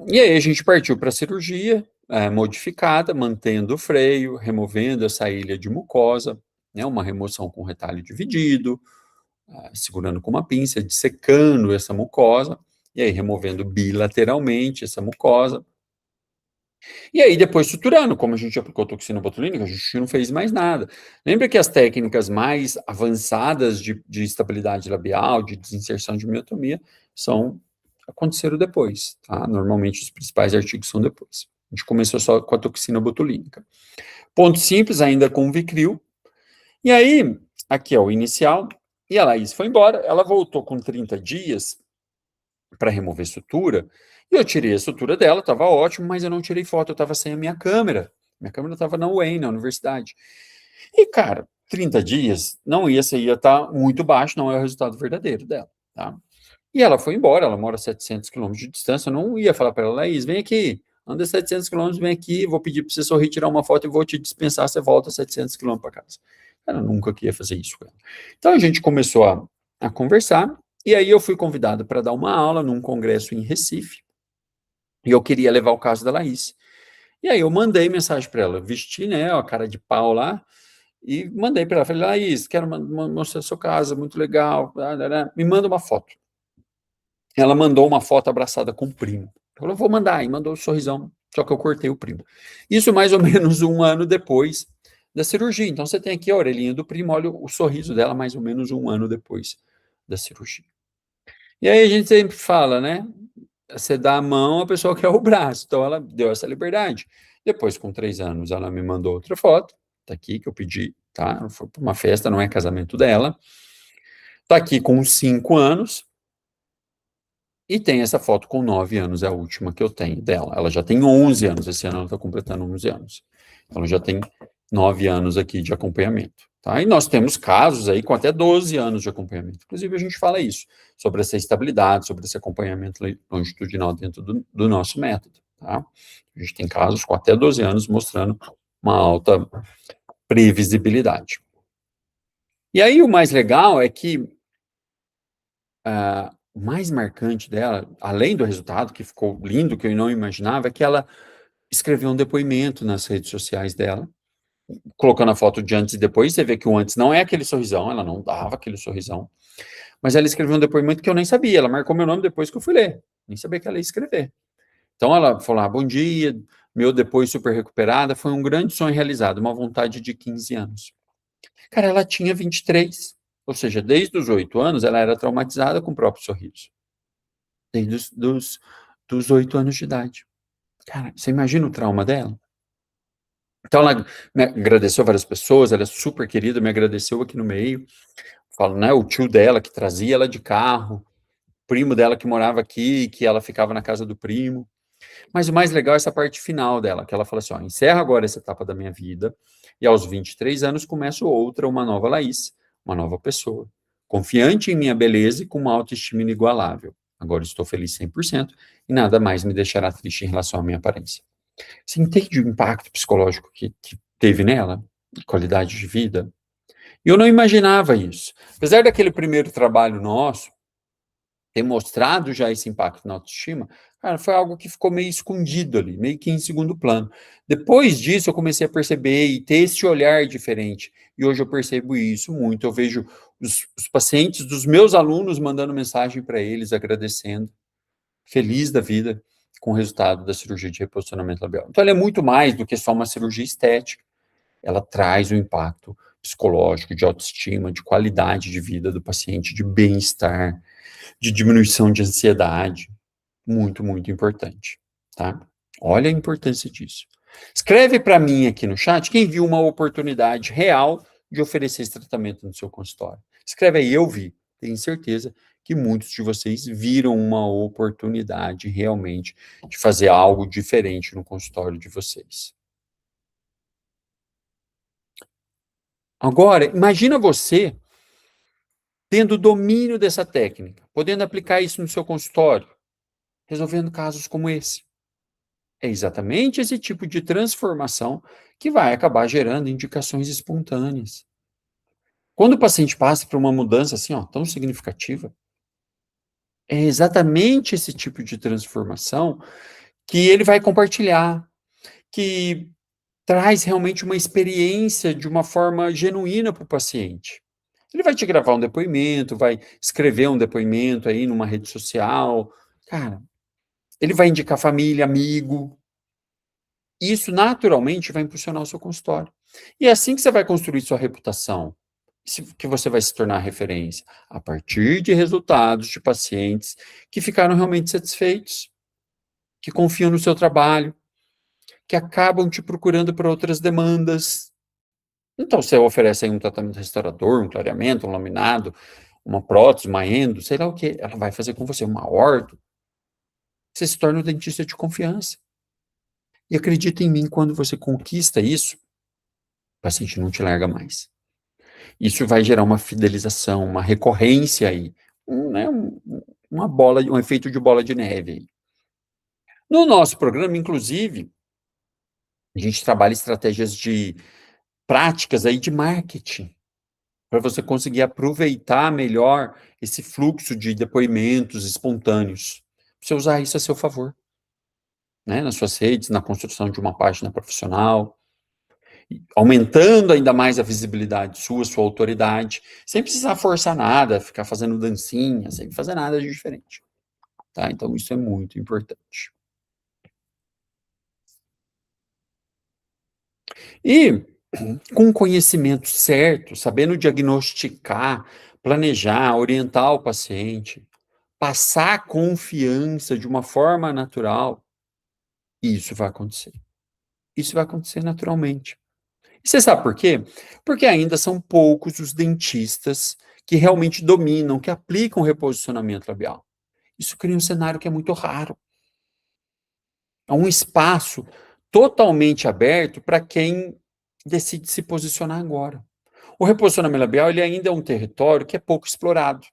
E aí a gente partiu para a cirurgia modificada, mantendo o freio, removendo essa ilha de mucosa, né, uma remoção com retalho dividido, segurando com uma pinça, dissecando essa mucosa, e aí removendo bilateralmente essa mucosa. E aí depois suturando, como a gente aplicou toxina botulínica, a gente não fez mais nada. Lembra que as técnicas mais avançadas de estabilidade labial, de desinserção de miotomia, aconteceram depois, tá? Normalmente os principais artigos são depois. A gente começou só com a toxina botulínica. Ponto simples, ainda com o Vicril. E aí, aqui é o inicial, e a Laís foi embora, ela voltou com 30 dias para remover sutura, e eu tirei a sutura dela, estava ótimo, mas eu não tirei foto, eu estava sem a minha câmera estava na UEM, na universidade. E, cara, 30 dias, não ia estar muito baixo, não é o resultado verdadeiro dela, tá? E ela foi embora, ela mora a 700 quilômetros de distância, eu não ia falar para ela, Laís, vem aqui, anda 700 quilômetros, vem aqui, vou pedir para você sorrir, tirar uma foto e vou te dispensar, você volta 700 quilômetros para casa. Ela nunca queria fazer isso com ela. Então a gente começou a conversar, e aí eu fui convidado para dar uma aula num congresso em Recife, e eu queria levar o caso da Laís. E aí eu mandei mensagem para ela, vesti, né, a cara de pau lá, e mandei para ela, falei, Laís, quero mostrar a sua casa, muito legal, me manda uma foto. Ela mandou uma foto abraçada com o primo. Eu vou mandar, e mandou um sorrisão, só que eu cortei o primo. Isso mais ou menos um ano depois da cirurgia. Então você tem aqui a orelhinha do primo, olha o sorriso dela mais ou menos um ano depois da cirurgia. E aí a gente sempre fala, né? Você dá a mão, a pessoa quer o braço. Então ela deu essa liberdade. Depois, com 3 anos, ela me mandou outra foto. Tá aqui, que eu pedi, tá? Foi para uma festa, não é casamento dela. Tá aqui com 5 anos. E tem essa foto com 9 anos, é a última que eu tenho dela. Ela já tem 11 anos, esse ano ela está completando 11 anos. Então, ela já tem 9 anos aqui de acompanhamento. Tá? E nós temos casos aí com até 12 anos de acompanhamento. Inclusive, a gente fala isso, sobre essa estabilidade, sobre esse acompanhamento longitudinal dentro do nosso método. Tá? A gente tem casos com até 12 anos mostrando uma alta previsibilidade. E aí, o mais legal é que o mais marcante dela, além do resultado, que ficou lindo, que eu não imaginava, é que ela escreveu um depoimento nas redes sociais dela, colocando a foto de antes e depois, você vê que o antes não é aquele sorrisão, ela não dava aquele sorrisão, mas ela escreveu um depoimento que eu nem sabia, ela marcou meu nome depois que eu fui ler, nem sabia que ela ia escrever. Então ela falou, bom dia, meu depois super recuperada, foi um grande sonho realizado, uma vontade de 15 anos. Cara, ela tinha 23, ou seja, desde os 8 anos, ela era traumatizada com o próprio sorriso. Desde dos 8 anos de idade. Cara, você imagina o trauma dela? Então, ela me agradeceu a várias pessoas, ela é super querida, me agradeceu aqui no meio. Falo, né, o tio dela que trazia ela de carro, o primo dela que morava aqui, que ela ficava na casa do primo. Mas o mais legal é essa parte final dela, que ela fala assim, encerra agora essa etapa da minha vida, e aos 23 anos começo outra, uma nova Laís, uma nova pessoa, confiante em minha beleza e com uma autoestima inigualável. Agora estou feliz 100% e nada mais me deixará triste em relação à minha aparência. Você entende o impacto psicológico que teve nela? Qualidade de vida? E eu não imaginava isso. Apesar daquele primeiro trabalho nosso, ter mostrado já esse impacto na autoestima, cara, foi algo que ficou meio escondido ali, meio que em segundo plano. Depois disso, eu comecei a perceber e ter esse olhar diferente. E hoje eu percebo isso muito. Eu vejo os pacientes dos meus alunos mandando mensagem para eles, agradecendo, feliz da vida com o resultado da cirurgia de reposicionamento labial. Então, ela é muito mais do que só uma cirurgia estética. Ela traz um impacto psicológico, de autoestima, de qualidade de vida do paciente, de bem-estar, de diminuição de ansiedade. Muito, muito importante, tá? Olha a importância disso. Escreve para mim aqui no chat quem viu uma oportunidade real de oferecer esse tratamento no seu consultório. Escreve aí, eu vi. Tenho certeza que muitos de vocês viram uma oportunidade realmente de fazer algo diferente no consultório de vocês. Agora, imagina você tendo domínio dessa técnica, podendo aplicar isso no seu consultório, resolvendo casos como esse. É exatamente esse tipo de transformação que vai acabar gerando indicações espontâneas. Quando o paciente passa por uma mudança assim, ó, tão significativa, é exatamente esse tipo de transformação que ele vai compartilhar, que traz realmente uma experiência de uma forma genuína para o paciente. Ele vai te gravar um depoimento, vai escrever um depoimento aí numa rede social, cara, ele vai indicar família, amigo. Isso naturalmente vai impulsionar o seu consultório. E é assim que você vai construir sua reputação, que você vai se tornar referência, a partir de resultados de pacientes que ficaram realmente satisfeitos, que confiam no seu trabalho, que acabam te procurando para outras demandas. Então, você oferece aí um tratamento restaurador, um clareamento, um laminado, uma prótese, uma endo, sei lá o que, ela vai fazer com você uma orto. Você se torna um dentista de confiança. E acredita em mim, quando você conquista isso, o paciente não te larga mais. Isso vai gerar uma fidelização, uma recorrência aí, uma bola, um efeito de bola de neve aí. No nosso programa, inclusive, a gente trabalha estratégias de práticas aí de marketing, para você conseguir aproveitar melhor esse fluxo de depoimentos espontâneos. Você usar isso a seu favor, né, nas suas redes, na construção de uma página profissional, aumentando ainda mais a visibilidade sua autoridade, sem precisar forçar nada, ficar fazendo dancinha, sem fazer nada de diferente. Tá? Então, isso é muito importante. E, com o conhecimento certo, sabendo diagnosticar, planejar, orientar o paciente, passar confiança de uma forma natural, isso vai acontecer. Isso vai acontecer naturalmente. E você sabe por quê? Porque ainda são poucos os dentistas que realmente dominam, que aplicam reposicionamento labial. Isso cria um cenário que é muito raro. É um espaço totalmente aberto para quem decide se posicionar agora. O reposicionamento labial, ele ainda é um território que é pouco explorado.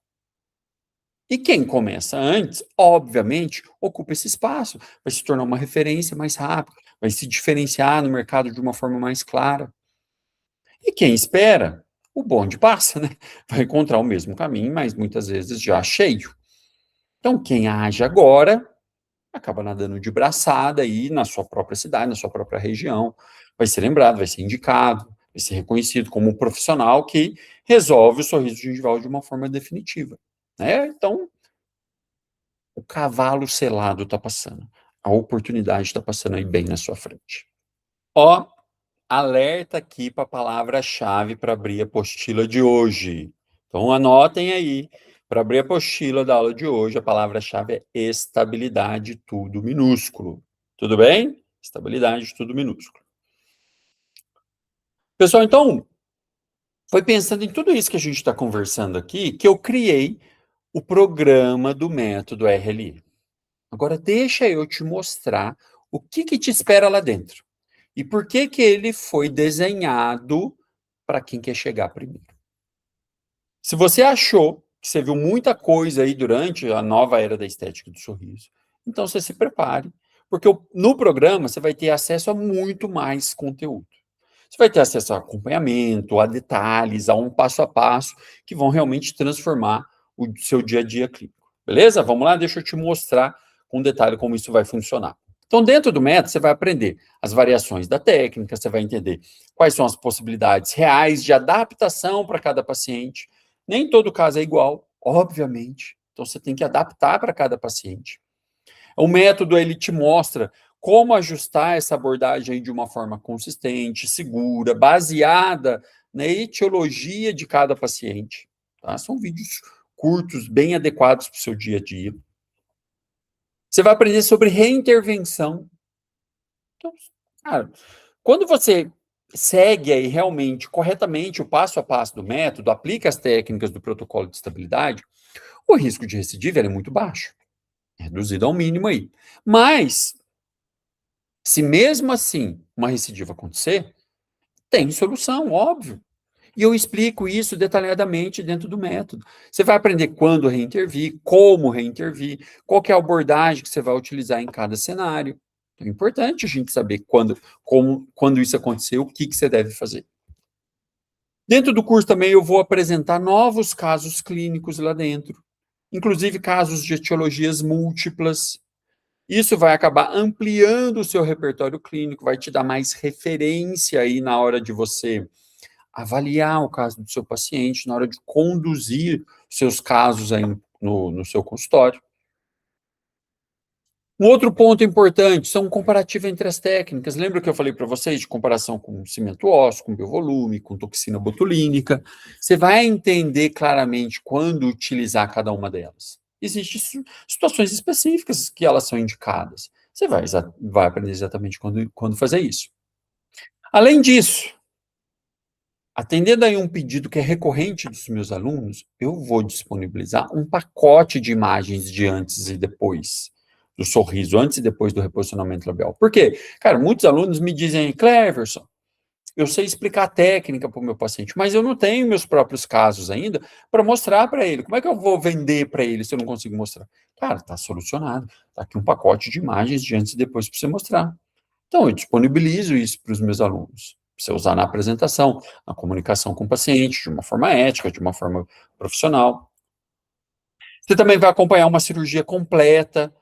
E quem começa antes, obviamente, ocupa esse espaço, vai se tornar uma referência mais rápida, vai se diferenciar no mercado de uma forma mais clara. E quem espera, o bonde passa, né? Vai encontrar o mesmo caminho, mas muitas vezes já cheio. Então, quem age agora, acaba nadando de braçada aí na sua própria cidade, na sua própria região, vai ser lembrado, vai ser indicado, vai ser reconhecido como um profissional que resolve o sorriso gengival de uma forma definitiva, né? Então, o cavalo selado está passando, a oportunidade está passando aí bem na sua frente. Ó, alerta aqui para a palavra-chave para abrir a apostila de hoje. Então, anotem aí. Para abrir a apostila da aula de hoje, a palavra-chave é estabilidade, tudo minúsculo. Tudo bem? Estabilidade, tudo minúsculo. Pessoal, então, foi pensando em tudo isso que a gente está conversando aqui que eu criei o programa do método RLI. Agora, deixa eu te mostrar o que te espera lá dentro. E por que ele foi desenhado para quem quer chegar primeiro. Se você achou que você viu muita coisa aí durante a nova era da estética do sorriso, então você se prepare, porque no programa você vai ter acesso a muito mais conteúdo. Você vai ter acesso a acompanhamento, a detalhes, a um passo a passo que vão realmente transformar o seu dia a dia clínico. Beleza? Vamos lá, deixa eu te mostrar com detalhe como isso vai funcionar. Então, dentro do método, você vai aprender as variações da técnica, você vai entender quais são as possibilidades reais de adaptação para cada paciente. Nem todo caso é igual, obviamente. Então, você tem que adaptar para cada paciente. O método, ele te mostra como ajustar essa abordagem de uma forma consistente, segura, baseada na etiologia de cada paciente, tá? São vídeos curtos, bem adequados para o seu dia a dia. Você vai aprender sobre reintervenção. Então, cara, quando você segue aí realmente, corretamente, o passo a passo do método, aplica as técnicas do protocolo de estabilidade, o risco de recidiva é muito baixo, reduzido ao mínimo aí. Mas, se mesmo assim uma recidiva acontecer, tem solução, óbvio. E eu explico isso detalhadamente dentro do método. Você vai aprender quando reintervir, como reintervir, qual que é a abordagem que você vai utilizar em cada cenário. É importante a gente saber quando isso acontecer, o que você deve fazer. Dentro do curso também eu vou apresentar novos casos clínicos lá dentro, inclusive casos de etiologias múltiplas. Isso vai acabar ampliando o seu repertório clínico, vai te dar mais referência aí na hora de você avaliar o caso do seu paciente, na hora de conduzir seus casos aí no seu consultório. Um outro ponto importante são um comparativo entre as técnicas. Lembra que eu falei para vocês de comparação com cimento ósseo, com biovolume, com toxina botulínica? Você vai entender claramente quando utilizar cada uma delas. Existem situações específicas que elas são indicadas. Você vai aprender exatamente quando fazer isso. Além disso, atendendo aí um pedido que é recorrente dos meus alunos, eu vou disponibilizar um pacote de imagens de antes e depois do sorriso, antes e depois do reposicionamento labial. Por quê? Cara, muitos alunos me dizem, Cleverson, eu sei explicar a técnica para o meu paciente, mas eu não tenho meus próprios casos ainda para mostrar para ele. Como é que eu vou vender para ele se eu não consigo mostrar? Cara, está solucionado. Está aqui um pacote de imagens de antes e depois para você mostrar. Então, eu disponibilizo isso para os meus alunos. Pra você usar na apresentação, na comunicação com o paciente, de uma forma ética, de uma forma profissional. Você também vai acompanhar uma cirurgia completa,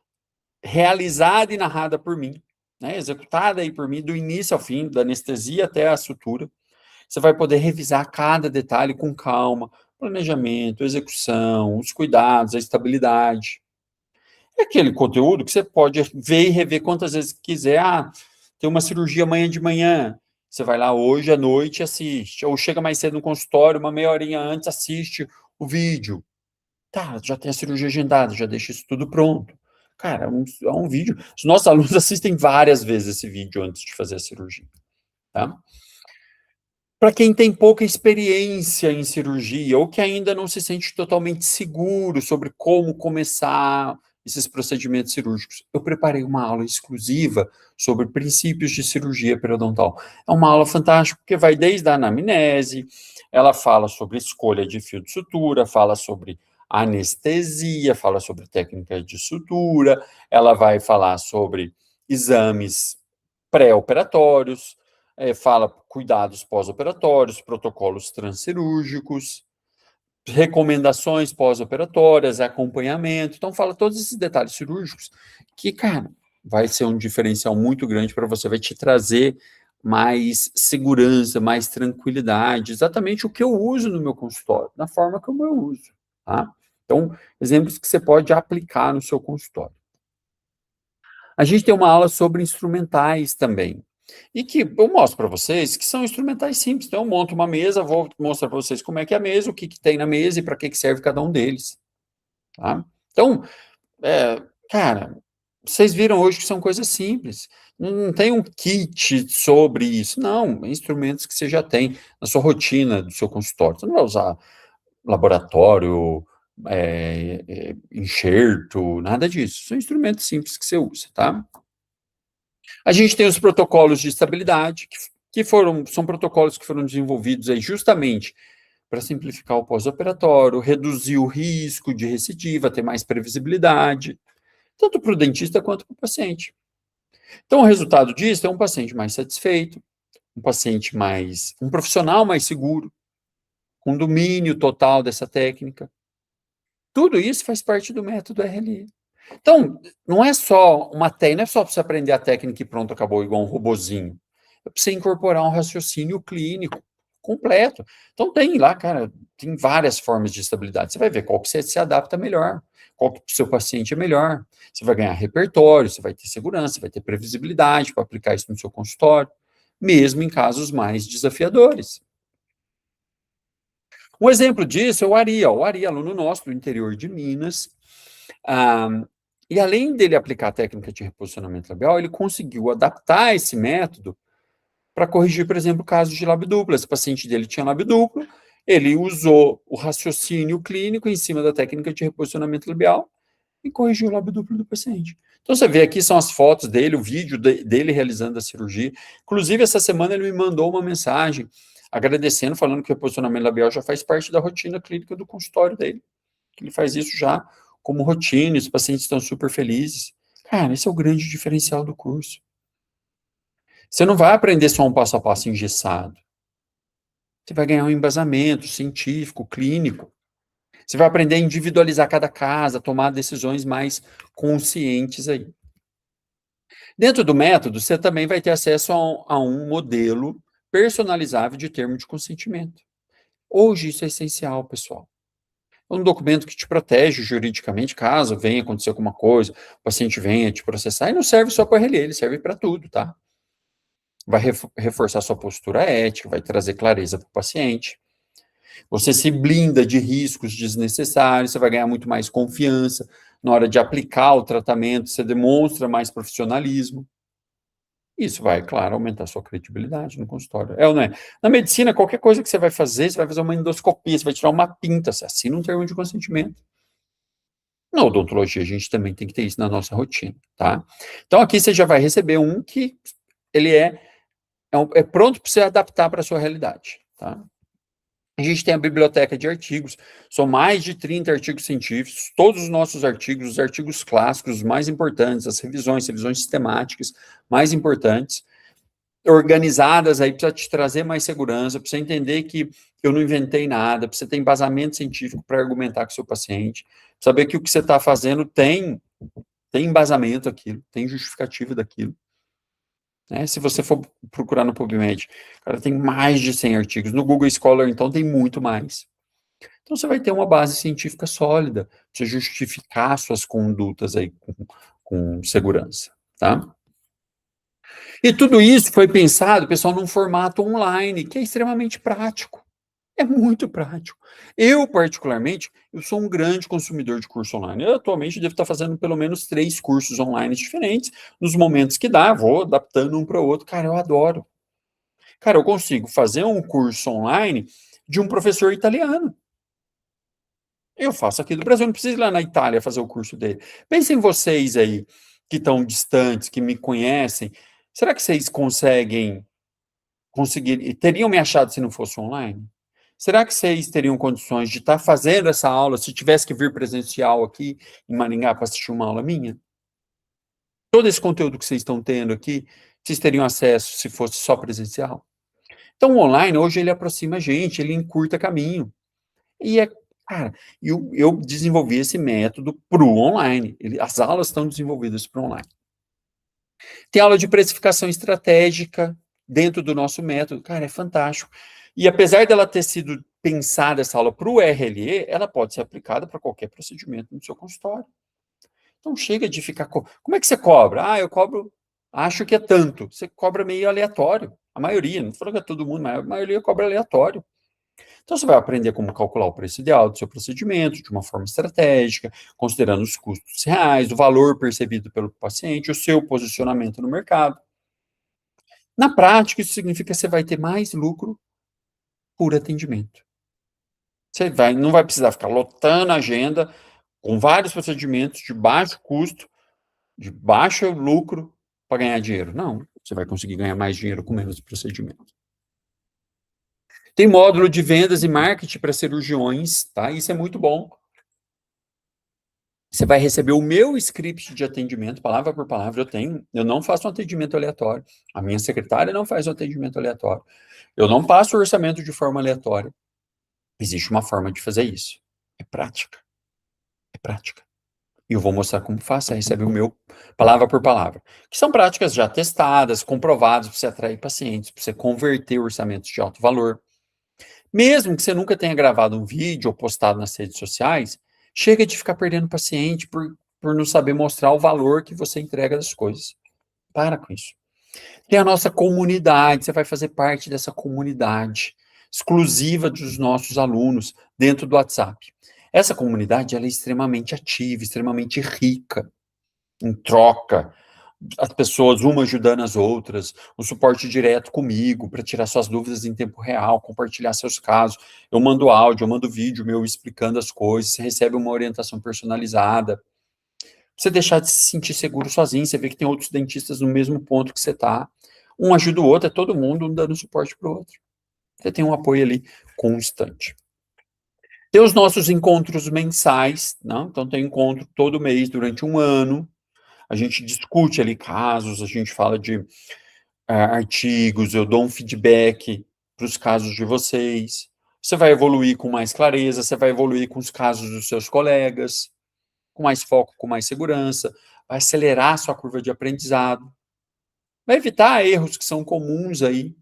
realizada e narrada por mim, né, executada aí por mim, do início ao fim, da anestesia até a sutura. Você vai poder revisar cada detalhe com calma, planejamento, execução, os cuidados, a estabilidade. É aquele conteúdo que você pode ver e rever quantas vezes quiser. Ah, tem uma cirurgia amanhã de manhã, você vai lá hoje à noite e assiste, ou chega mais cedo no consultório, uma meia horinha antes, assiste o vídeo. Tá, já tem a cirurgia agendada, já deixa isso tudo pronto. Cara, é um vídeo. Os nossos alunos assistem várias vezes esse vídeo antes de fazer a cirurgia. Tá? Para quem tem pouca experiência em cirurgia ou que ainda não se sente totalmente seguro sobre como começar esses procedimentos cirúrgicos, eu preparei uma aula exclusiva sobre princípios de cirurgia periodontal. É uma aula fantástica porque vai desde a anamnese, ela fala sobre escolha de fio de sutura, fala sobre anestesia, fala sobre técnicas de sutura, ela vai falar sobre exames pré-operatórios, fala cuidados pós-operatórios, protocolos transcirúrgicos, recomendações pós-operatórias, acompanhamento. Então, fala todos esses detalhes cirúrgicos que, cara, vai ser um diferencial muito grande para você, vai te trazer mais segurança, mais tranquilidade, exatamente o que eu uso no meu consultório, da forma como eu uso, tá? Então, exemplos que você pode aplicar no seu consultório. A gente tem uma aula sobre instrumentais também, e que eu mostro para vocês que são instrumentais simples. Então, eu monto uma mesa, vou mostrar para vocês como é que é a mesa, o que tem na mesa e para que serve cada um deles. Tá? Então, cara, vocês viram hoje que são coisas simples. Não tem um kit sobre isso. Não, instrumentos que você já tem na sua rotina do seu consultório. Você não vai usar laboratório, enxerto, nada disso. São instrumentos simples que você usa, tá? A gente tem os protocolos de estabilidade, são protocolos que foram desenvolvidos aí justamente para simplificar o pós-operatório, reduzir o risco de recidiva, ter mais previsibilidade, tanto para o dentista quanto para o paciente. Então, o resultado disso é um paciente mais satisfeito, um profissional mais seguro, com domínio total dessa técnica. Tudo isso faz parte do método RLI. Então, não é só uma técnica, não é só para você aprender a técnica e pronto, acabou, igual um robozinho. É para você incorporar um raciocínio clínico completo. Então, tem lá, cara, tem várias formas de estabilidade. Você vai ver qual que você se adapta melhor, qual que o seu paciente é melhor. Você vai ganhar repertório, você vai ter segurança, vai ter previsibilidade para aplicar isso no seu consultório, mesmo em casos mais desafiadores. Um exemplo disso é o Ari, ó. O Ari, aluno nosso do interior de Minas, e além dele aplicar a técnica de reposicionamento labial, ele conseguiu adaptar esse método para corrigir, por exemplo, casos de lábio duplo. Esse paciente dele tinha lábio duplo, ele usou o raciocínio clínico em cima da técnica de reposicionamento labial e corrigiu o lábio duplo do paciente. Então, você vê aqui, são as fotos dele, o vídeo dele realizando a cirurgia. Inclusive, essa semana ele me mandou uma mensagem agradecendo, falando que o reposicionamento labial já faz parte da rotina clínica do consultório dele. Ele faz isso já como rotina, os pacientes estão super felizes. Cara, esse é o grande diferencial do curso. Você não vai aprender só um passo a passo engessado. Você vai ganhar um embasamento científico, clínico. Você vai aprender a individualizar cada caso, a tomar decisões mais conscientes aí. Dentro do método, você também vai ter acesso a um modelo personalizável de termo de consentimento. Hoje isso é essencial, pessoal. É um documento que te protege juridicamente, caso venha acontecer alguma coisa, o paciente venha te processar, e não serve só para RLE, ele serve para tudo, tá? Vai reforçar sua postura ética, vai trazer clareza para o paciente. Você se blinda de riscos desnecessários, você vai ganhar muito mais confiança na hora de aplicar o tratamento, você demonstra mais profissionalismo. Isso vai, claro, aumentar a sua credibilidade no consultório. É ou não é? Na medicina, qualquer coisa que você vai fazer uma endoscopia, você vai tirar uma pinta, você assina um termo de consentimento. Na odontologia, a gente também tem que ter isso na nossa rotina, tá? Então, aqui você já vai receber um que ele é pronto para você adaptar para a sua realidade, tá? A gente tem a biblioteca de artigos, são mais de 30 artigos científicos, todos os nossos artigos, os artigos clássicos, os mais importantes, as revisões sistemáticas mais importantes, organizadas aí para te trazer mais segurança, para você entender que eu não inventei nada, para você ter embasamento científico para argumentar com o seu paciente, saber que o que você está fazendo tem embasamento aquilo, tem justificativa daquilo. Né? Se você for procurar no PubMed, cara, tem mais de 100 artigos. No Google Scholar, então, tem muito mais. Então, você vai ter uma base científica sólida para você justificar suas condutas aí com segurança, tá? E tudo isso foi pensado, pessoal, num formato online, que é extremamente prático. É muito prático. Eu, particularmente, eu sou um grande consumidor de curso online. Eu, atualmente, devo estar fazendo pelo menos 3 cursos online diferentes, nos momentos que dá, vou adaptando um para o outro. Cara, eu adoro. Cara, eu consigo fazer um curso online de um professor italiano. Eu faço aqui do Brasil, não preciso ir lá na Itália fazer o curso dele. Pensem vocês aí, que estão distantes, que me conhecem, será que vocês conseguir, teriam me achado se não fosse online? Será que vocês teriam condições de estar fazendo essa aula se tivesse que vir presencial aqui em Maringá para assistir uma aula minha? Todo esse conteúdo que vocês estão tendo aqui, vocês teriam acesso se fosse só presencial? Então, o online, hoje, ele aproxima a gente, ele encurta caminho. E cara, eu desenvolvi esse método para o online. As aulas estão desenvolvidas para o online. Tem aula de precificação estratégica dentro do nosso método. Cara, é fantástico. E apesar dela ter sido pensada essa aula para o RLE, ela pode ser aplicada para qualquer procedimento no seu consultório. Então chega de ficar... Como é que você cobra? Eu cobro, acho que é tanto. Você cobra meio aleatório. A maioria, não estou falando que é todo mundo, mas a maioria cobra aleatório. Então você vai aprender como calcular o preço ideal do seu procedimento de uma forma estratégica, considerando os custos reais, o valor percebido pelo paciente, o seu posicionamento no mercado. Na prática, isso significa que você vai ter mais lucro por atendimento. Você não vai precisar ficar lotando a agenda com vários procedimentos de baixo custo, de baixo lucro para ganhar dinheiro. Não, você vai conseguir ganhar mais dinheiro com menos procedimento. Tem módulo de vendas e marketing para cirurgiões, tá? Isso é muito bom. Você vai receber o meu script de atendimento, palavra por palavra, eu não faço um atendimento aleatório. A minha secretária não faz um atendimento aleatório. Eu não passo o orçamento de forma aleatória. Existe uma forma de fazer isso. É prática. É prática. E eu vou mostrar como faz, você recebe o meu palavra por palavra. Que são práticas já testadas, comprovadas para você atrair pacientes, para você converter orçamentos de alto valor. Mesmo que você nunca tenha gravado um vídeo ou postado nas redes sociais, chega de ficar perdendo paciente por não saber mostrar o valor que você entrega das coisas. Para com isso. Tem a nossa comunidade, você vai fazer parte dessa comunidade. exclusiva dos nossos alunos dentro do WhatsApp. Essa comunidade ela é extremamente ativa, extremamente rica em troca, as pessoas uma ajudando as outras, o suporte direto comigo para tirar suas dúvidas em tempo real, compartilhar seus casos. Eu mando áudio, eu mando vídeo meu explicando as coisas, você recebe uma orientação personalizada. Você deixar de se sentir seguro sozinho, você vê que tem outros dentistas no mesmo ponto que você está. Um ajuda o outro, é todo mundo um dando suporte para o outro. Você tem um apoio ali constante. Tem os nossos encontros mensais, não? Então tem encontro todo mês durante um ano. A gente discute ali casos, a gente fala de artigos, eu dou um feedback para os casos de vocês. Você vai evoluir com mais clareza, você vai evoluir com os casos dos seus colegas, com mais foco, com mais segurança, vai acelerar a sua curva de aprendizado, vai evitar erros que são comuns aí,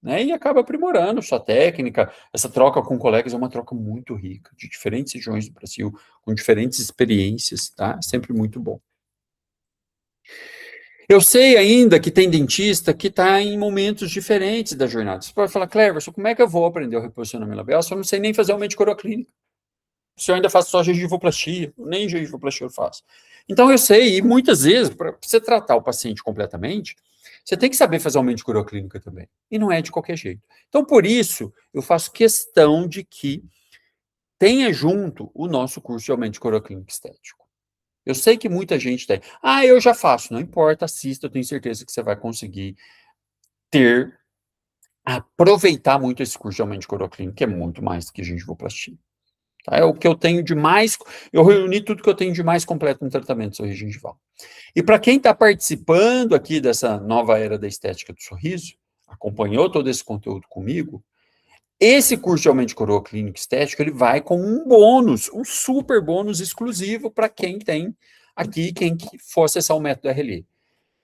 né? E acaba aprimorando sua técnica. Essa troca com colegas é uma troca muito rica, de diferentes regiões do Brasil, com diferentes experiências, tá? É sempre muito bom. Eu sei ainda que tem dentista que está em momentos diferentes da jornada. Você pode falar, Cleverson, como é que eu vou aprender o reposicionamento labial se eu não sei nem fazer aumento de coroaclínica? Se eu ainda faço só gengivoplastia, nem gengivoplastia eu faço. Então eu sei, e muitas vezes, para você tratar o paciente completamente, você tem que saber fazer aumento de coroaclínica também. E não é de qualquer jeito. Então, por isso, eu faço questão de que tenha junto o nosso curso de aumento de coroaclínica estético. Eu sei que muita gente tem. Eu já faço. Não importa, assista, eu tenho certeza que você vai conseguir aproveitar muito esse curso de aumento de coroaclínica, que é muito mais do que gengivoplastia. Tá? É o que eu tenho de mais, eu reuni tudo que eu tenho de mais completo no tratamento do sorriso gengival. E para quem está participando aqui dessa nova era da estética do sorriso, acompanhou todo esse conteúdo comigo, esse curso de aumento de coroa clínico estético, ele vai com um bônus, um super bônus exclusivo para quem tem aqui, quem for acessar o método RLE.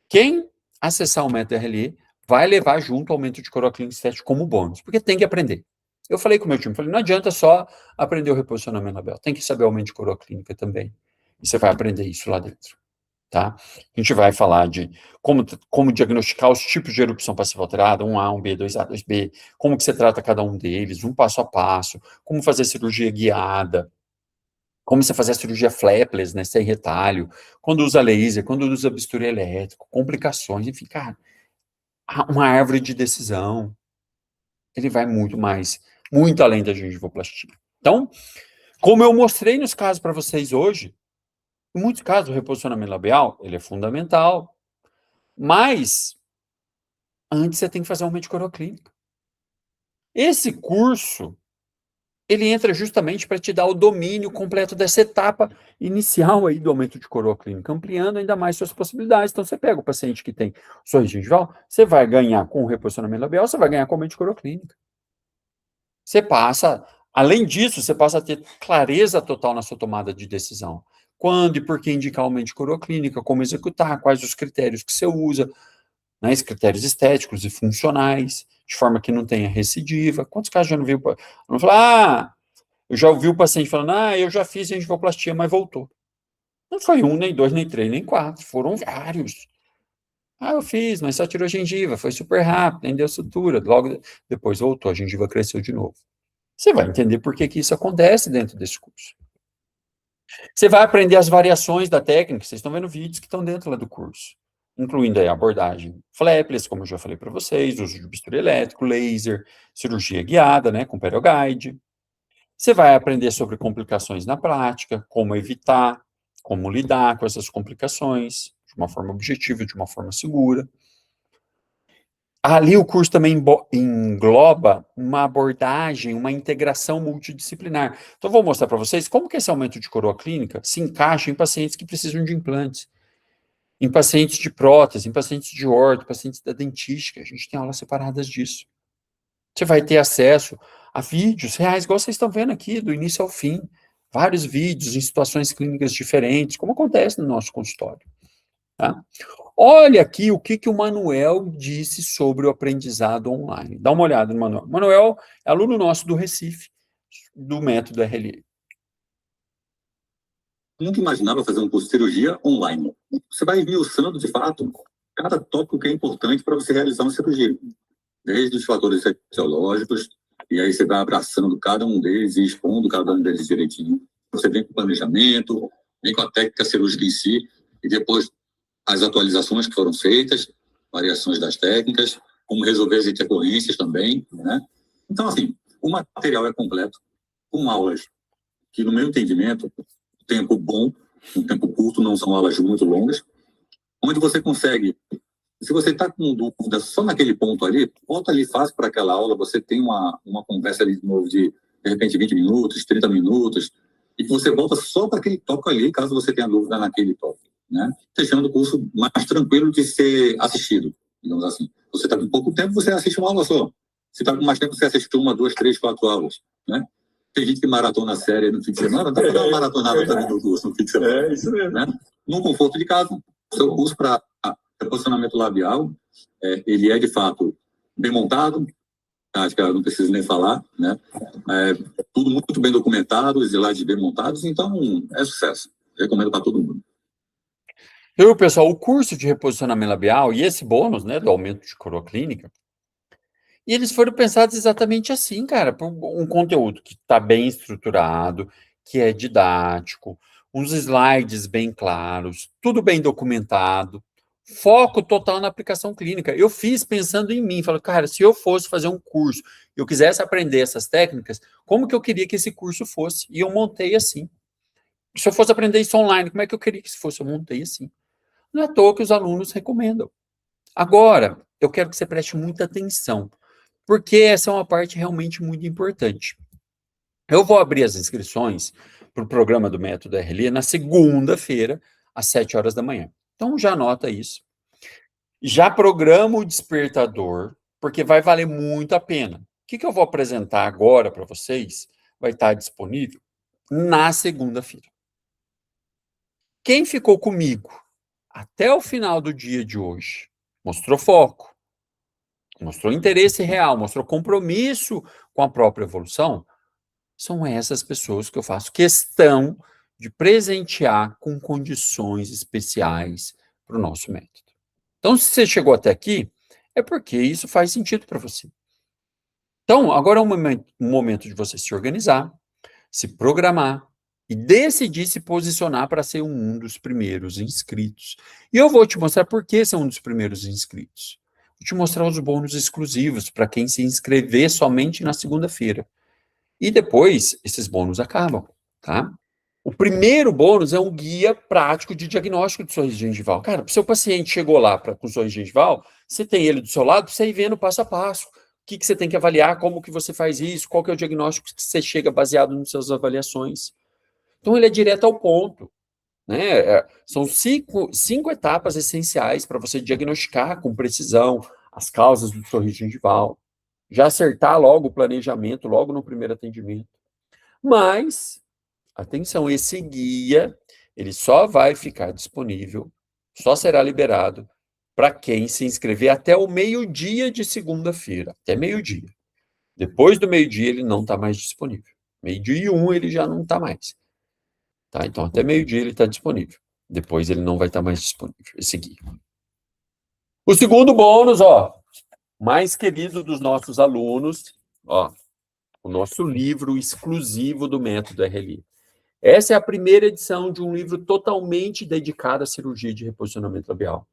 Quem acessar o método RLE vai levar junto o aumento de coroa clínico estético como bônus, porque tem que aprender. Eu falei com o meu time, falei, não adianta só aprender o reposicionamento labial, tem que saber o aumento de coroa clínica também. E você vai aprender isso lá dentro. Tá? A gente vai falar de como diagnosticar os tipos de erupção passiva alterada, 1A, 1B, 2A, 2B, como que você trata cada um deles, um passo a passo, como fazer cirurgia guiada, como você fazer a cirurgia flapless, né, sem retalho, quando usa laser, quando usa bisturi elétrico, complicações, enfim, cara, uma árvore de decisão, ele vai muito além da gengivoplastia. Então, como eu mostrei nos casos para vocês hoje, em muitos casos, o reposicionamento labial, ele é fundamental, mas antes você tem que fazer um aumento de coroa clínica. Esse curso, ele entra justamente para te dar o domínio completo dessa etapa inicial aí do aumento de coroa clínica, ampliando ainda mais suas possibilidades. Então, você pega o paciente que tem sorriso gengival, você vai ganhar com o reposicionamento labial, você vai ganhar com o aumento de coroa clínica. Você passa, além disso, você passa a ter clareza total na sua tomada de decisão. Quando e por que indicar aumento de coroa clínica, como executar, quais os critérios que você usa, né, os critérios estéticos e funcionais, de forma que não tenha recidiva. Quantos casos já não viu? Não fala, eu já ouvi o paciente falando, eu já fiz gengivoplastia, mas voltou. Não foi 1, nem 2, nem 3, nem 4, foram vários. Eu fiz, mas só tirou a gengiva, foi super rápido, nem deu sutura, logo depois voltou, a gengiva cresceu de novo. Você vai entender por que isso acontece dentro desse curso. Você vai aprender as variações da técnica, vocês estão vendo vídeos que estão dentro lá do curso, incluindo aí a abordagem flapless, como eu já falei para vocês, uso de bisturi elétrico, laser, cirurgia guiada, né, com perioguide. Você vai aprender sobre complicações na prática, como evitar, como lidar com essas complicações, de uma forma objetiva, de uma forma segura. Ali o curso também engloba uma abordagem, uma integração multidisciplinar. Então, vou mostrar para vocês como que esse aumento de coroa clínica se encaixa em pacientes que precisam de implantes, em pacientes de prótese, em pacientes de orto, pacientes da dentística. A gente tem aulas separadas disso. Você vai ter acesso a vídeos reais, igual vocês estão vendo aqui, do início ao fim. Vários vídeos em situações clínicas diferentes, como acontece no nosso consultório. Tá? Olha aqui o que o Manuel disse sobre o aprendizado online. Dá uma olhada no Manuel. Manuel é aluno nosso do Recife, do método RLE. Nunca imaginava fazer um curso de cirurgia online. Você vai esmiuçando, de fato, cada tópico que é importante para você realizar uma cirurgia. Desde os fatores fisiológicos, e aí você vai abraçando cada um deles e expondo cada um deles direitinho. Você vem com o planejamento, vem com a técnica cirúrgica em si, e depois as atualizações que foram feitas, variações das técnicas, como resolver as intercorrências também, né? Então, assim, o material é completo, com aulas que, no meu entendimento, tempo bom, um tempo curto, não são aulas muito longas, onde você consegue, se você está com dúvida só naquele ponto ali, volta ali fácil para aquela aula, você tem uma conversa ali de novo de repente, 20 minutos, 30 minutos, e que você volta só para aquele tópico ali, caso você tenha dúvida naquele tópico, né? Deixando o curso mais tranquilo de ser assistido, digamos assim. Você está com pouco tempo, você assiste uma aula só. Se está com mais tempo, você assiste 1, 2, 3, 4 aulas, né? Tem gente que maratona a série no fim de semana, dá para dar uma maratonada também no curso no fim de semana. Isso mesmo. Né? No conforto de casa, o seu curso para reposicionamento labial, ele é de fato bem montado, acho que eu não preciso nem falar, né? Tudo muito bem documentado, os slides bem montados, então é sucesso. Recomendo para todo mundo. Então, pessoal, o curso de reposicionamento labial e esse bônus, né, do aumento de coroa clínica, e eles foram pensados exatamente assim, cara, por um conteúdo que está bem estruturado, que é didático, uns slides bem claros, tudo bem documentado, foco total na aplicação clínica. Eu fiz pensando em mim, falei, cara, se eu fosse fazer um curso, eu quisesse aprender essas técnicas, como que eu queria que esse curso fosse? E eu montei assim. Se eu fosse aprender isso online, como é que eu queria que isso fosse? Eu montei assim. Não é à toa que os alunos recomendam. Agora, eu quero que você preste muita atenção, porque essa é uma parte realmente muito importante. Eu vou abrir as inscrições para o programa do Método RLE na segunda-feira, às 7 horas da manhã. Então, já anota isso. Já programa o despertador, porque vai valer muito a pena. O que eu vou apresentar agora para vocês vai estar disponível na segunda-feira. Quem ficou comigo até o final do dia de hoje, mostrou foco, mostrou interesse real, mostrou compromisso com a própria evolução, são essas pessoas que eu faço questão de presentear com condições especiais para o nosso método. Então, se você chegou até aqui, é porque isso faz sentido para você. Então, agora é um momento de você se organizar, se programar e decidir se posicionar para ser um dos primeiros inscritos. E eu vou te mostrar por que ser um dos primeiros inscritos. Vou te mostrar os bônus exclusivos para quem se inscrever somente na segunda-feira. E depois, esses bônus acabam, tá? O primeiro bônus é um guia prático de diagnóstico de sorriso gengival. Cara, o seu paciente chegou lá com sorriso gengival, você tem ele do seu lado, para você ir vendo passo a passo. O que você tem que avaliar, como que você faz isso, qual que é o diagnóstico que você chega baseado nas suas avaliações. Então, ele é direto ao ponto, né? São cinco etapas essenciais para você diagnosticar com precisão as causas do sorriso gengival, já acertar logo o planejamento, logo no primeiro atendimento. Mas, atenção, esse guia, ele só vai ficar disponível, só será liberado para quem se inscrever até o meio-dia de segunda-feira, até meio-dia. Depois do meio-dia, ele não está mais disponível. Meio-dia e 1, ele já não está mais. Tá? Então, até meio-dia ele está disponível. Depois ele não vai estar mais disponível, esse guia. O segundo bônus, mais querido dos nossos alunos, o nosso livro exclusivo do Método RLE. Essa é a primeira edição de um livro totalmente dedicado à cirurgia de reposicionamento labial.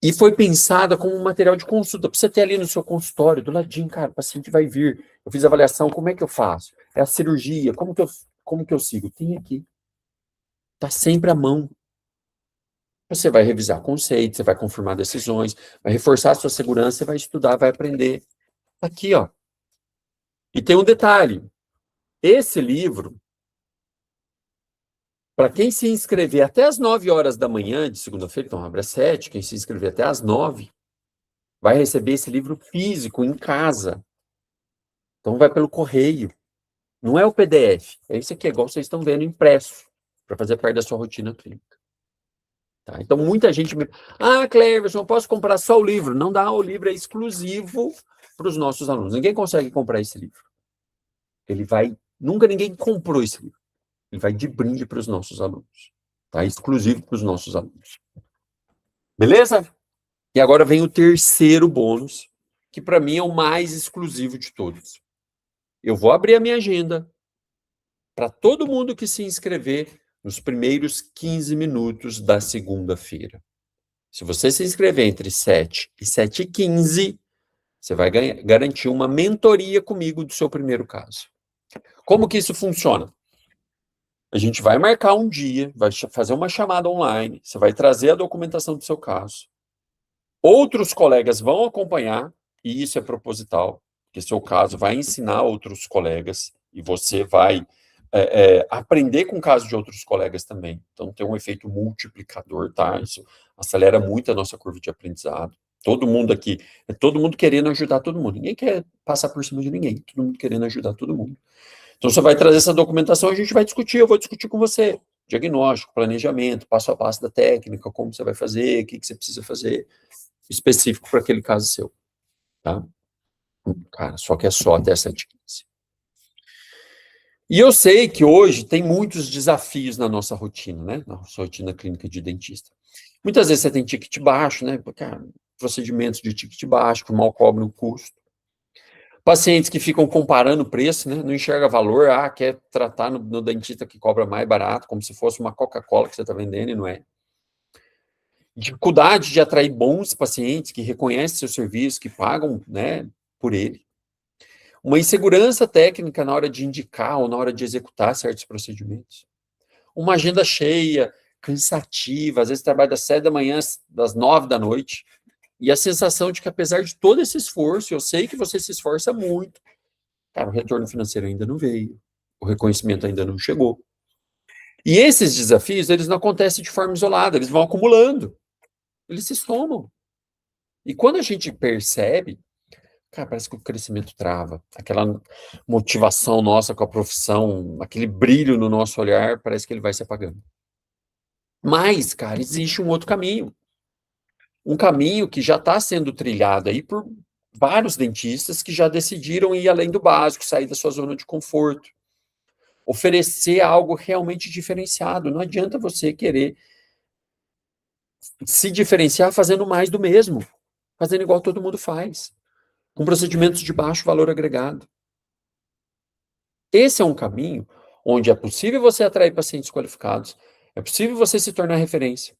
E foi pensada como um material de consulta, para você ter ali no seu consultório, do ladinho, cara, o paciente vai vir, eu fiz a avaliação, como é que eu faço? É a cirurgia, como que eu sigo? Tem aqui. Está sempre à mão. Você vai revisar conceitos, você vai confirmar decisões, vai reforçar a sua segurança, você vai estudar, vai aprender. Tá aqui, E tem um detalhe. Esse livro, para quem se inscrever até as 9 horas da manhã de segunda-feira, então abre às 7, quem se inscrever até às 9, vai receber esse livro físico em casa. Então vai pelo correio. Não é o PDF, é esse aqui, igual vocês estão vendo, impresso, para fazer parte da sua rotina clínica. Tá? Então muita gente me... Cleverson, eu posso comprar só o livro? Não dá, o livro é exclusivo para os nossos alunos. Ninguém consegue comprar esse livro. Nunca ninguém comprou esse livro. Ele vai de brinde para os nossos alunos. Tá? Exclusivo para os nossos alunos. Beleza? E agora vem o terceiro bônus, que para mim é o mais exclusivo de todos. Eu vou abrir a minha agenda para todo mundo que se inscrever nos primeiros 15 minutos da segunda-feira. Se você se inscrever entre 7 e 7h15, você vai garantir uma mentoria comigo do seu primeiro caso. Como que isso funciona? A gente vai marcar um dia, vai fazer uma chamada online, você vai trazer a documentação do seu caso. Outros colegas vão acompanhar, e isso é proposital, porque seu caso vai ensinar outros colegas, e você vai aprender com o caso de outros colegas também. Então, tem um efeito multiplicador, tá? Isso acelera muito a nossa curva de aprendizado. Todo mundo aqui, todo mundo querendo ajudar todo mundo. Ninguém quer passar por cima de ninguém, todo mundo querendo ajudar todo mundo. Então, você vai trazer essa documentação, a gente vai discutir, eu vou discutir com você. Diagnóstico, planejamento, passo a passo da técnica, como você vai fazer, o que você precisa fazer, específico para aquele caso seu, tá? Cara, só que é só até 7h15. E eu sei que hoje tem muitos desafios na nossa rotina, né? Na nossa rotina clínica de dentista. Muitas vezes você tem ticket baixo, né? Cara, procedimentos de ticket baixo, que mal cobram o custo. Pacientes que ficam comparando preço, né? Não enxerga valor, quer tratar no dentista que cobra mais barato, como se fosse uma Coca-Cola que você está vendendo e não é. Dificuldade de atrair bons pacientes que reconhecem seu serviço, que pagam, né, por ele. Uma insegurança técnica na hora de indicar ou na hora de executar certos procedimentos. Uma agenda cheia, cansativa, às vezes trabalha das 7 da manhã, das 9 da noite, e a sensação de que apesar de todo esse esforço, eu sei que você se esforça muito, cara, o retorno financeiro ainda não veio, o reconhecimento ainda não chegou. E esses desafios, eles não acontecem de forma isolada, eles vão acumulando, eles se somam. E quando a gente percebe, cara, parece que o crescimento trava. Aquela motivação nossa com a profissão, aquele brilho no nosso olhar, parece que ele vai se apagando. Mas, cara, existe um outro caminho. Um caminho que já está sendo trilhado aí por vários dentistas que já decidiram ir além do básico, sair da sua zona de conforto. Oferecer algo realmente diferenciado. Não adianta você querer se diferenciar fazendo mais do mesmo. Fazendo igual todo mundo faz. Com procedimentos de baixo valor agregado. Esse é um caminho onde é possível você atrair pacientes qualificados, é possível você se tornar referência,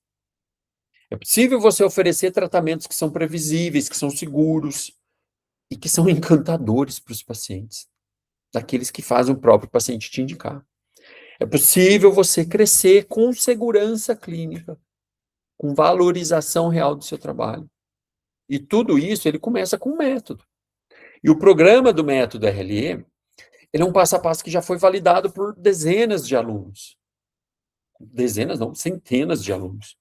é possível você oferecer tratamentos que são previsíveis, que são seguros e que são encantadores para os pacientes, daqueles que fazem o próprio paciente te indicar. É possível você crescer com segurança clínica, com valorização real do seu trabalho. E tudo isso, ele começa com um método. E o programa do método RLE, ele é um passo a passo que já foi validado por dezenas de alunos. Dezenas não, centenas de alunos.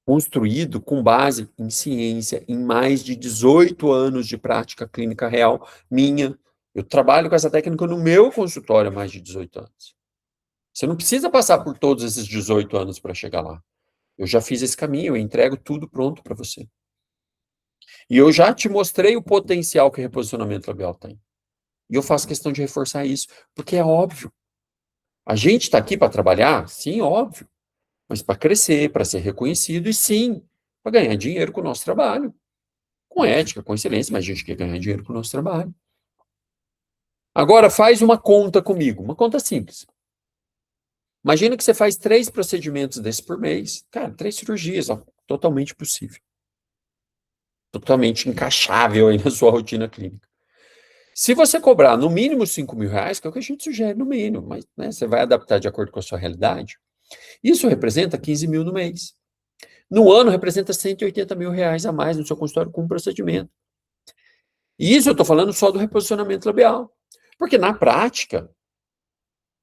Construído com base em ciência, em mais de 18 anos de prática clínica real minha. Eu trabalho com essa técnica no meu consultório há mais de 18 anos. Você não precisa passar por todos esses 18 anos para chegar lá. Eu já fiz esse caminho, eu entrego tudo pronto para você. E eu já te mostrei o potencial que o reposicionamento labial tem. E eu faço questão de reforçar isso, porque é óbvio. A gente está aqui para trabalhar? Sim, óbvio. Mas para crescer, para ser reconhecido e sim, para ganhar dinheiro com o nosso trabalho. Com ética, com excelência, mas a gente quer ganhar dinheiro com o nosso trabalho. Agora, faz uma conta comigo, uma conta simples. Imagina que você faz 3 procedimentos desses por mês. Cara, 3 cirurgias, ó, totalmente possível. Totalmente encaixável aí na sua rotina clínica. Se você cobrar no mínimo R$5.000, que é o que a gente sugere no mínimo, mas né, você vai adaptar de acordo com a sua realidade, isso representa 15 mil no mês. No ano, representa R$180 mil a mais no seu consultório com um procedimento. E isso eu estou falando só do reposicionamento labial. Porque na prática,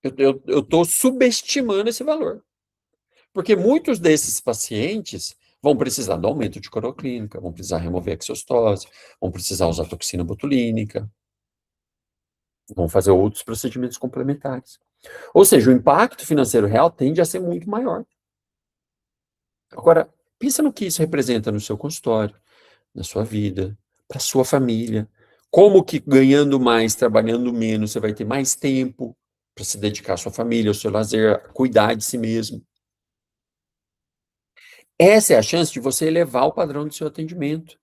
eu estou subestimando esse valor. Porque muitos desses pacientes vão precisar do aumento de coroaclínica, vão precisar remover a exostose, vão precisar usar toxina botulínica, vão fazer outros procedimentos complementares. Ou seja, o impacto financeiro real tende a ser muito maior. Agora, pensa no que isso representa no seu consultório, na sua vida, para sua família. Como que ganhando mais, trabalhando menos, você vai ter mais tempo para se dedicar à sua família, ao seu lazer, a cuidar de si mesmo. Essa é a chance de você elevar o padrão do seu atendimento.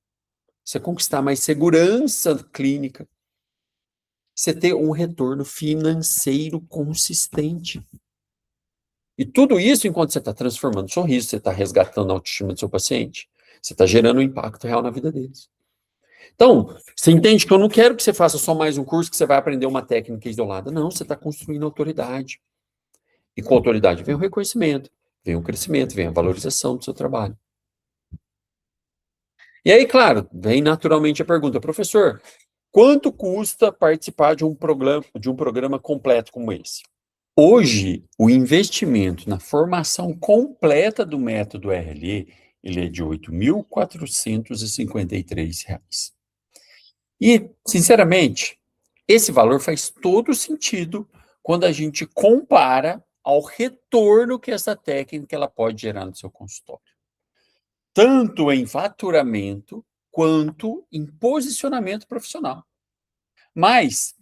você conquistar mais segurança clínica, você ter um retorno financeiro consistente. E tudo isso enquanto você está transformando o sorriso, você está resgatando a autoestima do seu paciente, você está gerando um impacto real na vida deles. Então, você entende que eu não quero que você faça só mais um curso que você vai aprender uma técnica isolada. Não, você está construindo autoridade. E com autoridade vem o reconhecimento, vem o crescimento, vem a valorização do seu trabalho. E aí, claro, vem naturalmente a pergunta, professor, quanto custa participar de um programa completo como esse? Hoje, o investimento na formação completa do método RLE, ele é de R$ 8.453. E, sinceramente, esse valor faz todo sentido quando a gente compara ao retorno que essa técnica ela pode gerar no seu consultório. Tanto em faturamento, quanto em posicionamento profissional. Mas,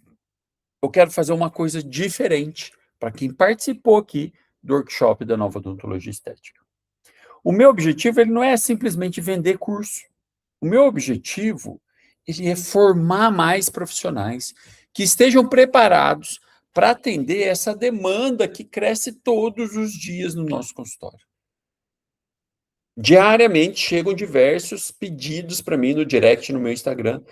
eu quero fazer uma coisa diferente para quem participou aqui do workshop da Nova Odontologia Estética. O meu objetivo ele não é simplesmente vender curso. O meu objetivo ele é formar mais profissionais que estejam preparados para atender essa demanda que cresce todos os dias no nosso consultório. Diariamente chegam diversos pedidos para mim no direct no meu Instagram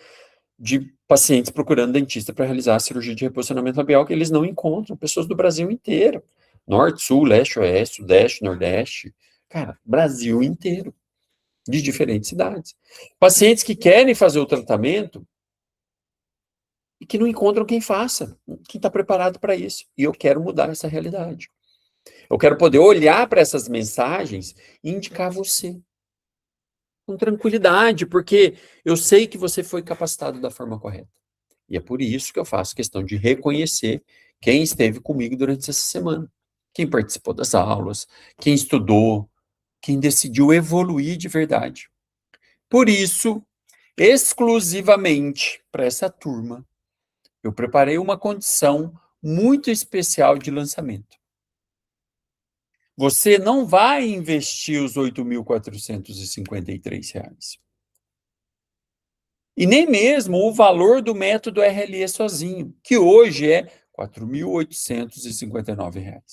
de pacientes procurando dentista para realizar a cirurgia de reposicionamento labial que eles não encontram, pessoas do Brasil inteiro. Norte, Sul, Leste, Oeste, Sudeste, Nordeste. Cara, Brasil inteiro. De diferentes cidades. Pacientes que querem fazer o tratamento e que não encontram quem faça, quem está preparado para isso. E eu quero mudar essa realidade. Eu quero poder olhar para essas mensagens e indicar você. Com tranquilidade, porque eu sei que você foi capacitado da forma correta. E é por isso que eu faço questão de reconhecer quem esteve comigo durante essa semana. Quem participou das aulas, quem estudou, quem decidiu evoluir de verdade. Por isso, exclusivamente para essa turma, eu preparei uma condição muito especial de lançamento. Você não vai investir os R$ 8.453. E nem mesmo o valor do método RLE sozinho, que hoje é R$ 4.859.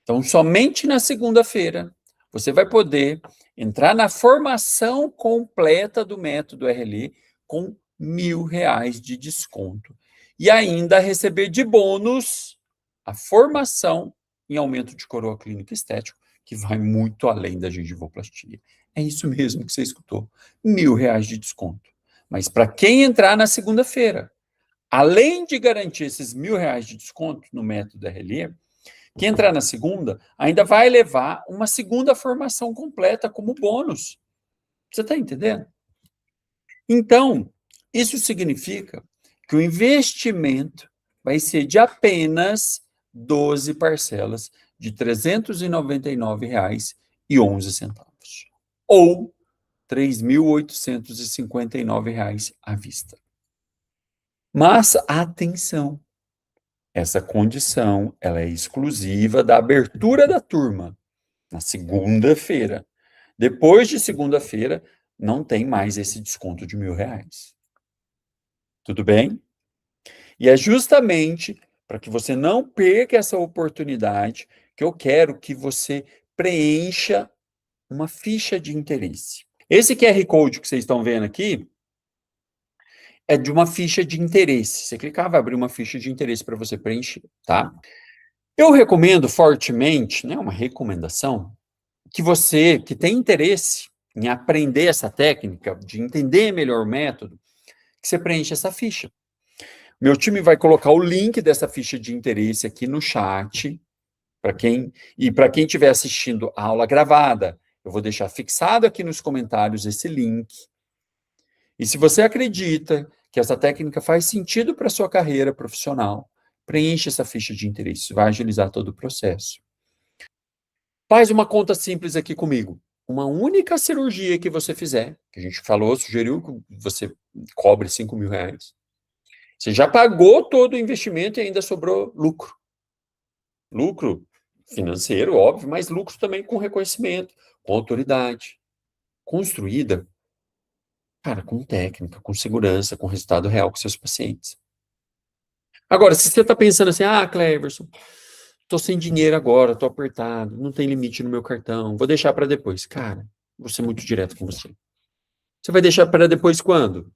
Então, somente na segunda-feira, você vai poder entrar na formação completa do método RLE com R$ 1.000 de desconto. E ainda receber de bônus a formação em aumento de coroa clínica estético, que vai muito além da gengivoplastia. É isso mesmo que você escutou, R$ 1.000 de desconto. Mas para quem entrar na segunda-feira, além de garantir esses R$ 1.000 de desconto no método RLE, quem entrar na segunda ainda vai levar uma segunda formação completa como bônus. Você está entendendo? Então, isso significa que o investimento vai ser de apenas 12 parcelas de R$ 399,11, ou R$ 3.859 à vista. Mas, atenção, essa condição ela é exclusiva da abertura da turma, na segunda-feira. Depois de segunda-feira, não tem mais esse desconto de R$ 1.000. Tudo bem? E é justamente para que você não perca essa oportunidade que eu quero que você preencha uma ficha de interesse. Esse QR Code que vocês estão vendo aqui é de uma ficha de interesse. Você clicar, vai abrir uma ficha de interesse para você preencher, tá? Eu recomendo fortemente, né, uma recomendação, que você que tem interesse em aprender essa técnica, de entender melhor o método, que você preencha essa ficha. Meu time vai colocar o link dessa ficha de interesse aqui no chat, para quem estiver assistindo a aula gravada, eu vou deixar fixado aqui nos comentários esse link. E se você acredita que essa técnica faz sentido para a sua carreira profissional, preencha essa ficha de interesse, vai agilizar todo o processo. Faz uma conta simples aqui comigo. Uma única cirurgia que você fizer, que a gente falou, sugeriu que você cobre R$ 5.000. Você já pagou todo o investimento e ainda sobrou lucro. Lucro financeiro, óbvio, mas lucro também com reconhecimento, com autoridade, construída Cara, com técnica, com segurança, com resultado real com seus pacientes. Agora, se você está pensando assim, Cleverson, tô sem dinheiro agora, tô apertado, não tem limite no meu cartão, vou deixar para depois. Cara, vou ser muito direto com você. Você vai deixar para depois quando?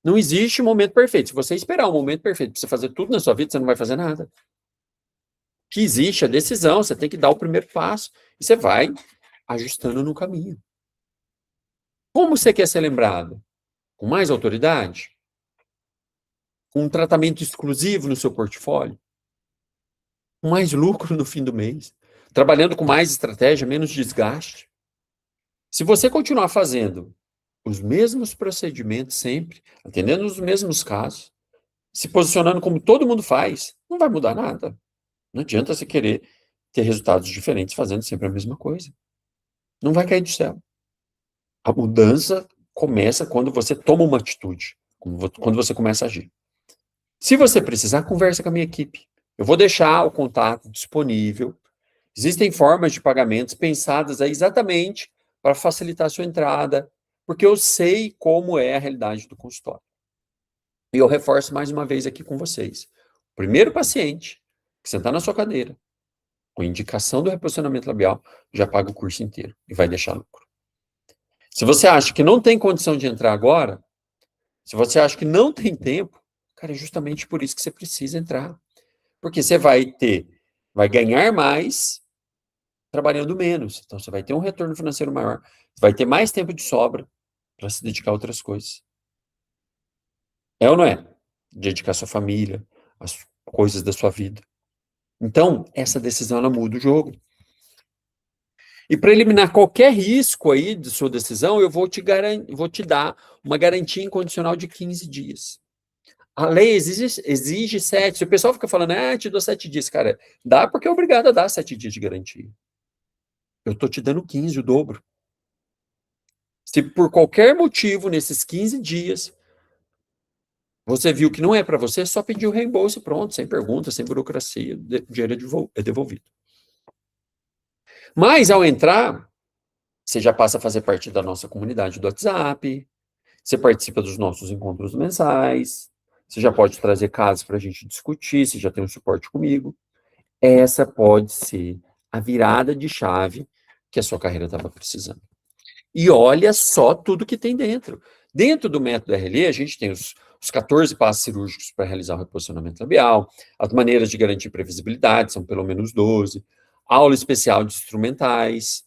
Não existe um momento perfeito. Se você esperar um momento perfeito para você fazer tudo na sua vida, você não vai fazer nada. O que existe é a decisão, você tem que dar o primeiro passo e você vai ajustando no caminho. Como você quer ser lembrado? Com mais autoridade? Com um tratamento exclusivo no seu portfólio? Com mais lucro no fim do mês? Trabalhando com mais estratégia, menos desgaste? Se você continuar fazendo os mesmos procedimentos sempre, atendendo os mesmos casos, se posicionando como todo mundo faz, não vai mudar nada. Não adianta você querer ter resultados diferentes fazendo sempre a mesma coisa. Não vai cair do céu. A mudança começa quando você toma uma atitude, quando você começa a agir. Se você precisar, conversa com a minha equipe. Eu vou deixar o contato disponível. Existem formas de pagamentos pensadas aí exatamente para facilitar a sua entrada, porque eu sei como é a realidade do consultório. E eu reforço mais uma vez aqui com vocês. O primeiro paciente que sentar na sua cadeira, com indicação do reposicionamento labial, já paga o curso inteiro e vai deixar lucro. Se você acha que não tem condição de entrar agora, se você acha que não tem tempo, cara, é justamente por isso que você precisa entrar. Porque você vai ganhar mais trabalhando menos. Então, você vai ter um retorno financeiro maior, vai ter mais tempo de sobra para se dedicar a outras coisas. É ou não é? Dedicar a sua família, as coisas da sua vida. Então, essa decisão, ela muda o jogo. E para eliminar qualquer risco aí de sua decisão, eu vou te dar uma garantia incondicional de 15 dias. A lei exige 7. Se o pessoal fica falando, te dou 7 dias, cara, dá porque é obrigado a dar 7 dias de garantia. Eu estou te dando 15, o dobro. Se por qualquer motivo, nesses 15 dias, você viu que não é para você, é só pedir o reembolso e pronto, sem pergunta, sem burocracia, o dinheiro é devolvido. Mas, ao entrar, você já passa a fazer parte da nossa comunidade do WhatsApp, você participa dos nossos encontros mensais, você já pode trazer casos para a gente discutir, você já tem um suporte comigo. Essa pode ser a virada de chave que a sua carreira estava precisando. E olha só tudo que tem dentro. Dentro do método RLE, a gente tem os 14 passos cirúrgicos para realizar o reposicionamento labial, as maneiras de garantir previsibilidade, são pelo menos 12, aula especial de instrumentais,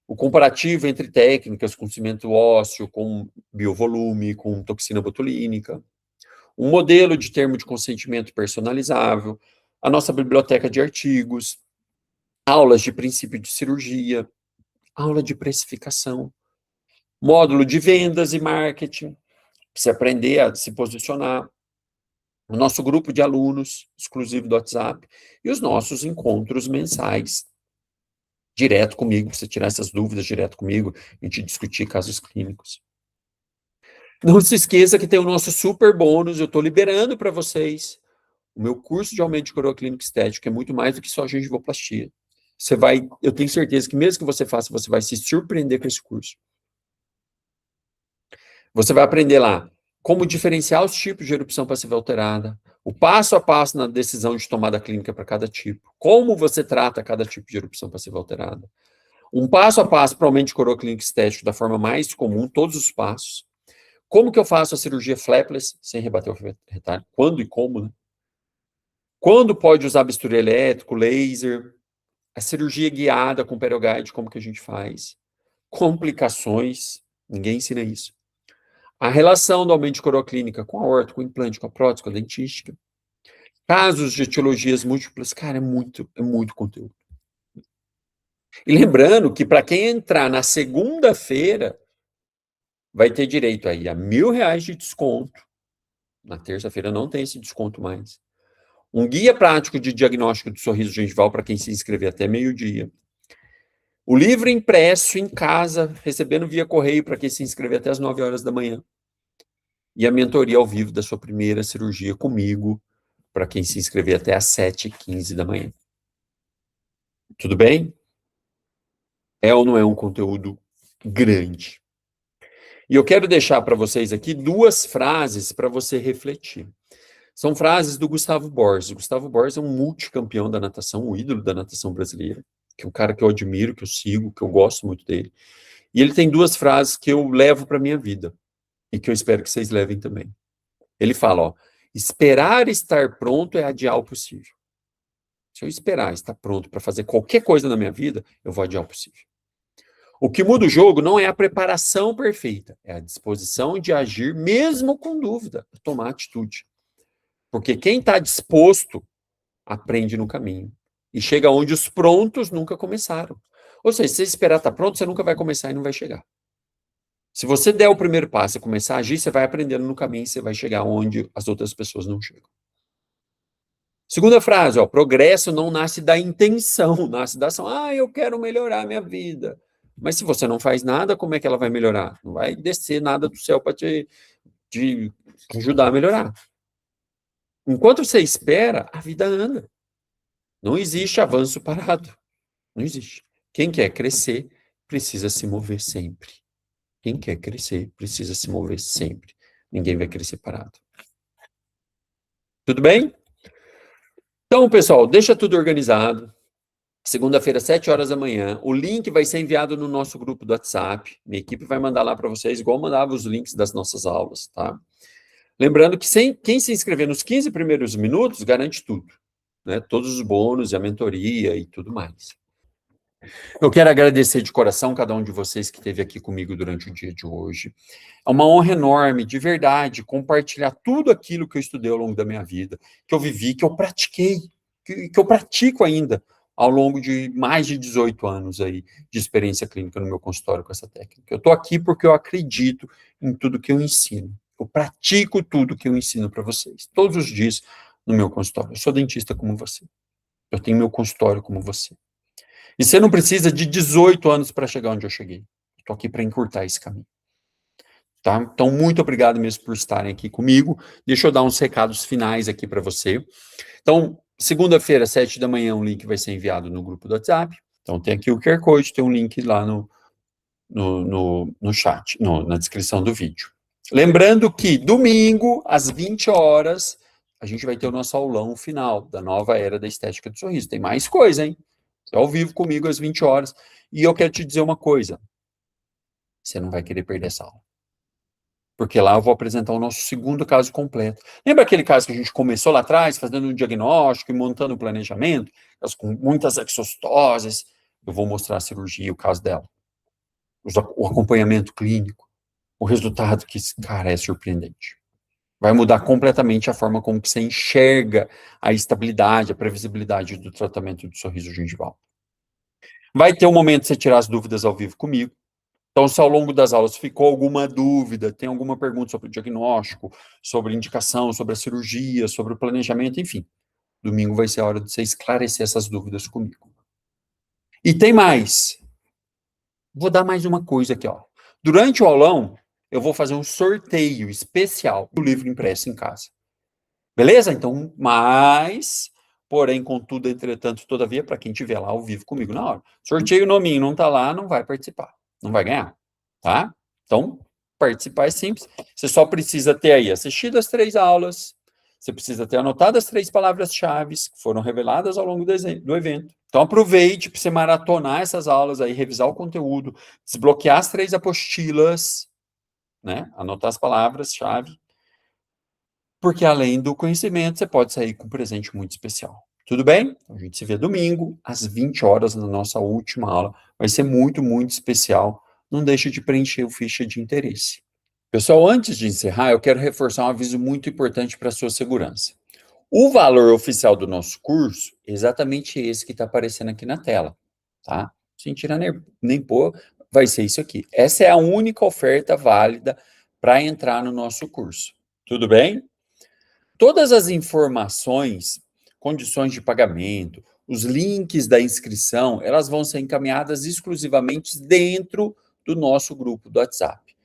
o comparativo entre técnicas com cimento ósseo, com biovolume, com toxina botulínica, um modelo de termo de consentimento personalizável, a nossa biblioteca de artigos, aulas de princípio de cirurgia, aula de precificação, módulo de vendas e marketing, para você aprender a se posicionar, o nosso grupo de alunos exclusivo do WhatsApp e os nossos encontros mensais, direto comigo, para você tirar essas dúvidas direto comigo, a gente discutir casos clínicos. Não se esqueça que tem o nosso super bônus, eu estou liberando para vocês o meu curso de aumento de coroa clínica estética, é muito mais do que só gengivoplastia. Eu tenho certeza que mesmo que você faça, você vai se surpreender com esse curso. Você vai aprender lá como diferenciar os tipos de erupção passiva alterada, o passo a passo na decisão de tomada clínica para cada tipo, como você trata cada tipo de erupção passiva alterada, um passo a passo para o aumento de coroa clínica estética da forma mais comum, todos os passos, como que eu faço a cirurgia flapless sem rebater o retalho, quando e como, né? Quando pode usar bisturi elétrico, laser, a cirurgia guiada com perioguide, como que a gente faz, complicações, ninguém ensina isso. A relação do aumento de coroa clínica com a horta, com o implante, com a prótese, com a dentística. Casos de etiologias múltiplas, cara, é muito conteúdo. E lembrando que para quem entrar na segunda-feira, vai ter direito aí a R$1.000 de desconto. Na terça-feira não tem esse desconto mais. Um guia prático de diagnóstico do sorriso gengival para quem se inscrever até meio-dia. O livro impresso em casa, recebendo via correio para quem se inscrever até as 9 horas da manhã. E a mentoria ao vivo da sua primeira cirurgia comigo, para quem se inscrever até às 7h15 da manhã. Tudo bem? É ou não é um conteúdo grande? E eu quero deixar para vocês aqui 2 frases para você refletir. São frases do Gustavo Borges. O Gustavo Borges é um multicampeão da natação, um ídolo da natação brasileira, que é um cara que eu admiro, que eu sigo, que eu gosto muito dele. E ele tem 2 frases que eu levo para a minha vida e que eu espero que vocês levem também. Ele fala, ó, esperar estar pronto é adiar o possível. Se eu esperar estar pronto para fazer qualquer coisa na minha vida, eu vou adiar o possível. O que muda o jogo não é a preparação perfeita, é a disposição de agir mesmo com dúvida, tomar atitude. Porque quem está disposto aprende no caminho. E chega onde os prontos nunca começaram. Ou seja, se você esperar estar pronto, você nunca vai começar e não vai chegar. Se você der o primeiro passo e começar a agir, você vai aprendendo no caminho e você vai chegar onde as outras pessoas não chegam. Segunda frase, ó, progresso não nasce da intenção, nasce da ação. Ah, eu quero melhorar a minha vida. Mas se você não faz nada, como é que ela vai melhorar? Não vai descer nada do céu para te ajudar a melhorar. Enquanto você espera, a vida anda. Não existe avanço parado. Não existe. Quem quer crescer, precisa se mover sempre. Quem quer crescer, precisa se mover sempre. Ninguém vai crescer parado. Tudo bem? Então, pessoal, deixa tudo organizado. Segunda-feira, 7 horas da manhã. O link vai ser enviado no nosso grupo do WhatsApp. Minha equipe vai mandar lá para vocês, igual mandava os links das nossas aulas, tá? Lembrando que quem se inscrever nos 15 primeiros minutos garante tudo, né? Todos os bônus e a mentoria e tudo mais. Eu quero agradecer de coração cada um de vocês que esteve aqui comigo durante o dia de hoje. É uma honra enorme, de verdade, compartilhar tudo aquilo que eu estudei ao longo da minha vida, que eu vivi, que eu pratiquei, que eu pratico ainda ao longo de mais de 18 anos aí de experiência clínica no meu consultório com essa técnica. Eu estou aqui porque eu acredito em tudo que eu ensino. Eu pratico tudo que eu ensino para vocês, todos os dias no meu consultório. Eu sou dentista como você. Eu tenho meu consultório como você. E você não precisa de 18 anos para chegar onde eu cheguei. Estou aqui para encurtar esse caminho. Tá? Então, muito obrigado mesmo por estarem aqui comigo. Deixa eu dar uns recados finais aqui para você. Então, segunda-feira, 7 da manhã, um link vai ser enviado no grupo do WhatsApp. Então, tem aqui o QR Code, tem um link lá no chat, na descrição do vídeo. Lembrando que domingo, às 20 horas, a gente vai ter o nosso aulão final da nova era da estética do sorriso. Tem mais coisa, hein? Ao vivo comigo às 20 horas. E eu quero te dizer uma coisa. Você não vai querer perder essa aula. Porque lá eu vou apresentar o nosso segundo caso completo. Lembra aquele caso que a gente começou lá atrás, fazendo um diagnóstico e montando o planejamento? Com muitas exostoses. Eu vou mostrar a cirurgia, o caso dela. O acompanhamento clínico. O resultado que, cara, é surpreendente. Vai mudar completamente a forma como que você enxerga a estabilidade, a previsibilidade do tratamento do sorriso gengival. Vai ter um momento de você tirar as dúvidas ao vivo comigo. Então, se ao longo das aulas ficou alguma dúvida, tem alguma pergunta sobre o diagnóstico, sobre indicação, sobre a cirurgia, sobre o planejamento, enfim, domingo vai ser a hora de você esclarecer essas dúvidas comigo. E tem mais. Vou dar mais uma coisa aqui, ó. Durante o aulão, eu vou fazer um sorteio especial do livro impresso em casa. Beleza? Então, porém, contudo, entretanto, todavia, para quem estiver lá ao vivo comigo na hora. Sorteio o nominho, não está lá, não vai participar. Não vai ganhar, tá? Então, participar é simples. Você só precisa ter aí assistido as 3 aulas, você precisa ter anotado as 3 palavras-chave que foram reveladas ao longo do evento. Então, aproveite para você maratonar essas aulas aí, revisar o conteúdo, desbloquear as 3 apostilas, né? Anotar as palavras-chave. Porque além do conhecimento, você pode sair com um presente muito especial. Tudo bem? A gente se vê domingo, às 20 horas, na nossa última aula. Vai ser muito, muito especial. Não deixe de preencher o ficha de interesse. Pessoal, antes de encerrar, eu quero reforçar um aviso muito importante para a sua segurança. O valor oficial do nosso curso é exatamente esse que está aparecendo aqui na tela, tá? Sem tirar nem pôr, vai ser isso aqui. Essa é a única oferta válida para entrar no nosso curso. Tudo bem? Todas as informações, condições de pagamento, os links da inscrição, elas vão ser encaminhadas exclusivamente dentro do nosso grupo do WhatsApp.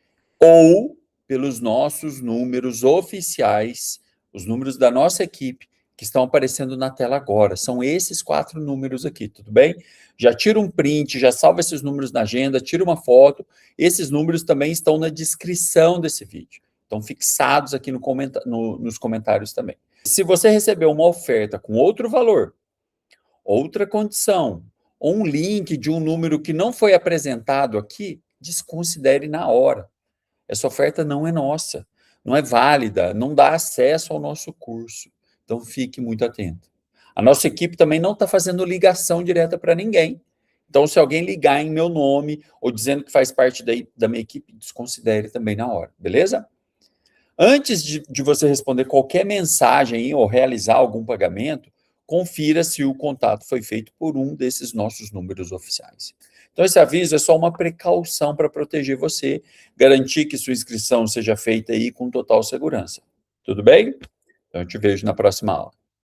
Ou pelos nossos números oficiais, os números da nossa equipe, que estão aparecendo na tela agora. São esses 4 números aqui, tudo bem? Já tira um print, já salva esses números na agenda, tira uma foto. Esses números também estão na descrição desse vídeo. Estão fixados aqui nos comentários também. Se você recebeu uma oferta com outro valor, outra condição, ou um link de um número que não foi apresentado aqui, desconsidere na hora. Essa oferta não é nossa, não é válida, não dá acesso ao nosso curso. Então, fique muito atento. A nossa equipe também não está fazendo ligação direta para ninguém. Então, se alguém ligar em meu nome ou dizendo que faz parte da minha equipe, desconsidere também na hora, beleza? Antes de você responder qualquer mensagem ou realizar algum pagamento, confira se o contato foi feito por um desses nossos números oficiais. Então, esse aviso é só uma precaução para proteger você, garantir que sua inscrição seja feita aí com total segurança. Tudo bem? Então, eu te vejo na próxima aula.